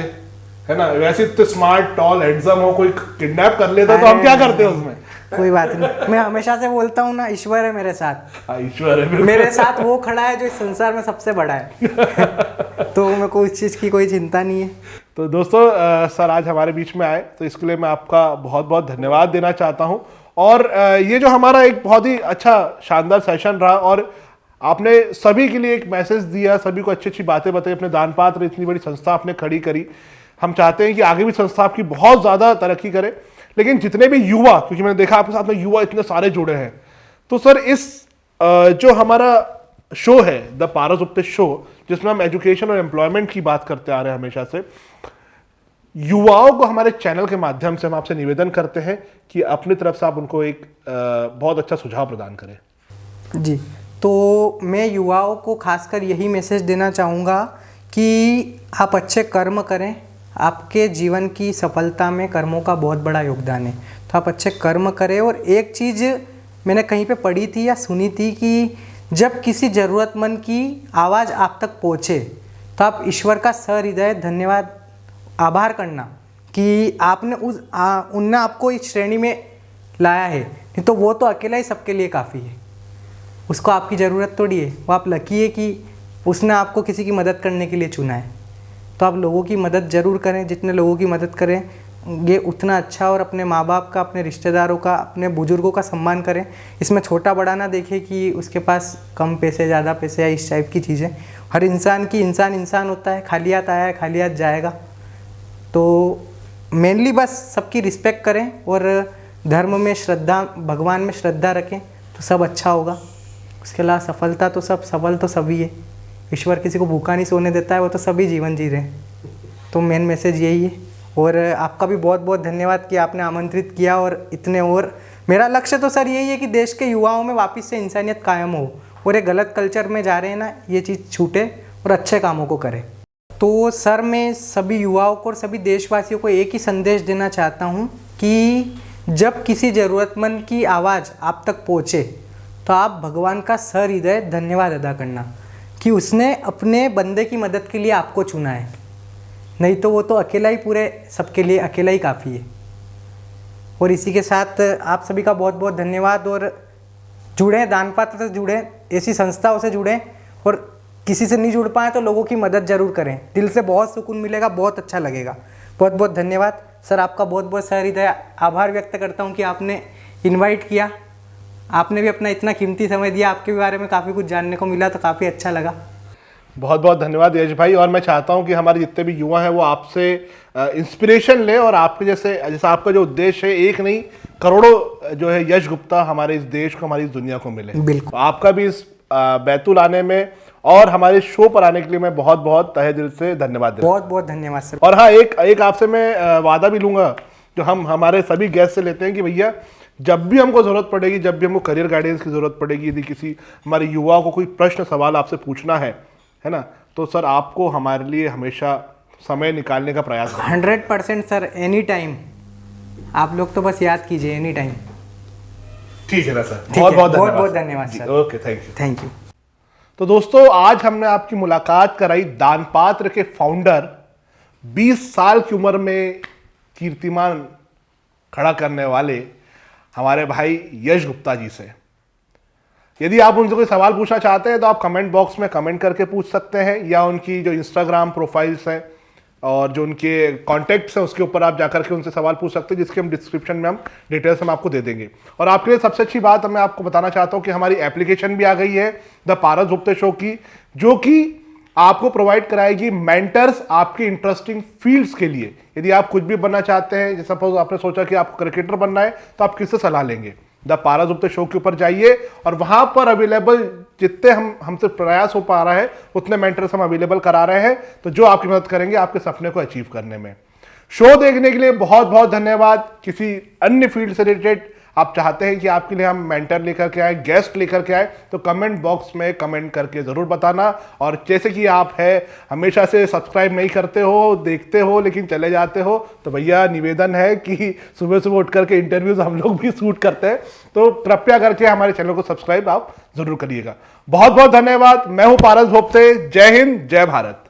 है ना, वैसे इतने स्मार्ट, टॉल, हैंडसम हो, कोई किडनैप कर लेता तो हम क्या करते हैं उसमें? कोई बात नहीं। मैं हमेशा से बोलता हूँ ना, ईश्वर है मेरे साथ। ईश्वर है मेरे साथ वो खड़ा है जो इस संसार में सबसे बड़ा है। तो मेरे को उस चीज़ की कोई चिंता नहीं है। तो दोस्तों, सर आज हमारे बीच में आए, तो इसके लिए मैं आपका बहुत बहुत धन्यवाद देना चाहता हूँ। और ये जो हमारा एक बहुत ही अच्छा शानदार सेशन रहा, और आपने सभी के लिए एक मैसेज दिया, सभी को अच्छी अच्छी बातें बताई, अपने दान पात्र, इतनी बड़ी संस्था आपने खड़ी करी। हम चाहते हैं कि आगे भी संस्था आपकी बहुत ज़्यादा तरक्की करे। लेकिन जितने भी युवा, क्योंकि मैंने देखा आपके साथ में युवा इतने सारे जुड़े हैं, तो सर इस जो हमारा शो है द पारस गुप्ता शो, जिसमें हम एजुकेशन और एम्प्लॉयमेंट की बात करते आ रहे हैं हमेशा से, युवाओं को हमारे चैनल के माध्यम से हम आपसे निवेदन करते हैं कि अपनी तरफ से आप उनको एक बहुत अच्छा सुझाव प्रदान करें। जी, तो मैं युवाओं को खासकर यही मैसेज देना चाहूँगा कि आप अच्छे कर्म करें। आपके जीवन की सफलता में कर्मों का बहुत बड़ा योगदान है, तो आप अच्छे कर्म करें। और एक चीज़ मैंने कहीं पे पढ़ी थी या सुनी थी कि जब किसी ज़रूरतमंद की आवाज़ आप तक पहुँचे, तो आप ईश्वर का सहृदय धन्यवाद, आभार करना कि आपने उनने आपको इस श्रेणी में लाया है। नहीं तो वो तो अकेला ही सबके लिए काफ़ी है, उसको आपकी ज़रूरत थोड़ी है। वो आप लकी है कि उसने आपको किसी की मदद करने के लिए चुना है। तो आप लोगों की मदद ज़रूर करें, जितने लोगों की मदद करें ये उतना अच्छा। और अपने माँ बाप का, अपने रिश्तेदारों का, अपने बुजुर्गों का सम्मान करें। इसमें छोटा बड़ा ना देखें कि उसके पास कम पैसे, ज़्यादा पैसे या इस टाइप की चीज़ें। हर इंसान होता है, खाली हाथ आया है, खाली हाथ जाएगा। तो मेनली बस सबकी रिस्पेक्ट करें और धर्म में श्रद्धा, भगवान में श्रद्धा रखें, तो सब अच्छा होगा। उसके अलावा सफलता तो सफल तो सभी है। ईश्वर किसी को भूखा नहीं सोने देता है, वो तो सभी जीवन जी रहे हैं। तो मेन मैसेज यही है। और आपका भी बहुत बहुत धन्यवाद कि आपने आमंत्रित किया। और इतने, और मेरा लक्ष्य तो सर यही है कि देश के युवाओं में वापस से इंसानियत कायम हो, और ये गलत कल्चर में जा रहे हैं ना, ये चीज़ छूटे और अच्छे कामों को करें। तो सर मैं सभी युवाओं को और सभी देशवासियों को एक ही संदेश देना चाहता हूँ कि जब किसी ज़रूरतमंद की आवाज़ आप तक पहुँचे, तो आप भगवान का सहृदय धन्यवाद अदा करना कि उसने अपने बंदे की मदद के लिए आपको चुना है। नहीं तो वो तो अकेला ही, पूरे सबके लिए अकेला ही काफ़ी है। और इसी के साथ आप सभी का बहुत बहुत धन्यवाद। और जुड़ें, दान पात्र से जुड़ें, ऐसी संस्थाओं से जुड़ें। और किसी से नहीं जुड़ पाए तो लोगों की मदद ज़रूर करें, दिल से बहुत सुकून मिलेगा, बहुत अच्छा लगेगा। बहुत बहुत धन्यवाद सर, आपका बहुत बहुत सहृदय आभार व्यक्त करता हूँ कि आपने इन्वाइट किया। आपने भी अपना इतना कीमती समय दिया, आपके बारे में काफ़ी कुछ जानने को मिला, तो काफ़ी अच्छा लगा। बहुत बहुत धन्यवाद यश भाई। और मैं चाहता हूं कि हमारे जितने भी युवा हैं वो आपसे इंस्पिरेशन ले, और आपके जैसा आपका जो उद्देश्य है, एक नहीं करोड़ों जो है यश गुप्ता हमारे इस देश को, हमारी इस दुनिया को मिले। बिल्कुल। तो आपका भी इस बैतूल आने में और हमारे शो पर आने के लिए मैं बहुत बहुत तहे दिल से धन्यवाद देता हूं। बहुत बहुत धन्यवाद सर। और हाँ, एक आपसे मैं वादा भी लूंगा, जो हम हमारे सभी गेस्ट से लेते हैं, कि भैया जब भी हमको ज़रूरत पड़ेगी, जब भी हमको करियर गाइडेंस की ज़रूरत पड़ेगी, यदि किसी हमारे युवा को कोई प्रश्न सवाल आपसे पूछना है ना, तो सर आपको हमारे लिए हमेशा समय निकालने का प्रयास करें। 100% सर, एनी टाइम। आप लोग तो बस याद कीजिए, एनी टाइम। ठीक है ना सर, ठीक बहुत है, बहुत बहुत धन्यवाद धन्यवाद जी, sir. Okay, thank you. Thank you. तो दोस्तों, आज हमने आपकी मुलाकात कराई दानपात्र के फाउंडर, 20 साल की उम्र में कीर्तिमान खड़ा करने वाले हमारे भाई यश गुप्ता जी से। यदि आप उनसे कोई सवाल पूछना चाहते हैं तो आप कमेंट बॉक्स में कमेंट करके पूछ सकते हैं, या उनकी जो इंस्टाग्राम प्रोफाइल्स हैं और जो उनके कॉन्टैक्ट्स हैं उसके ऊपर आप जाकर के उनसे सवाल पूछ सकते हैं, जिसके हम डिस्क्रिप्शन में हम डिटेल्स हम आपको दे देंगे। और आपके लिए सबसे अच्छी बात मैं आपको बताना चाहता हूं कि हमारी एप्लीकेशन भी आ गई है द पारस गुप्ता शो की, जो कि आपको प्रोवाइड कराएगी मेंटर्स आपके इंटरेस्टिंग फील्ड्स के लिए। यदि आप कुछ भी बनना चाहते हैं, जैसे सपोज आपने सोचा कि आपको क्रिकेटर बनना है, तो आप किससे सलाह लेंगे? द पारस गुप्ता शो के ऊपर जाइए और वहां पर अवेलेबल जितने हमसे प्रयास हो पा रहा है उतने मेंटर्स हम अवेलेबल करा रहे हैं, तो जो आपकी मदद करेंगे आपके सपने को अचीव करने में। शो देखने के लिए बहुत बहुत धन्यवाद। किसी अन्य फील्ड से रिलेटेड आप चाहते हैं कि आपके लिए हम मेंटर लेकर के आए, गेस्ट लेकर के आए, तो कमेंट बॉक्स में कमेंट करके ज़रूर बताना। और जैसे कि आप है हमेशा से सब्सक्राइब नहीं करते हो, देखते हो लेकिन चले जाते हो, तो भैया निवेदन है कि सुबह सुबह उठ करके इंटरव्यूज हम लोग भी शूट करते हैं, तो कृपया करके हमारे चैनल को सब्सक्राइब आप ज़रूर करिएगा। बहुत बहुत धन्यवाद। मैं हूँ पारस भोपते। जय हिंद, जय भारत।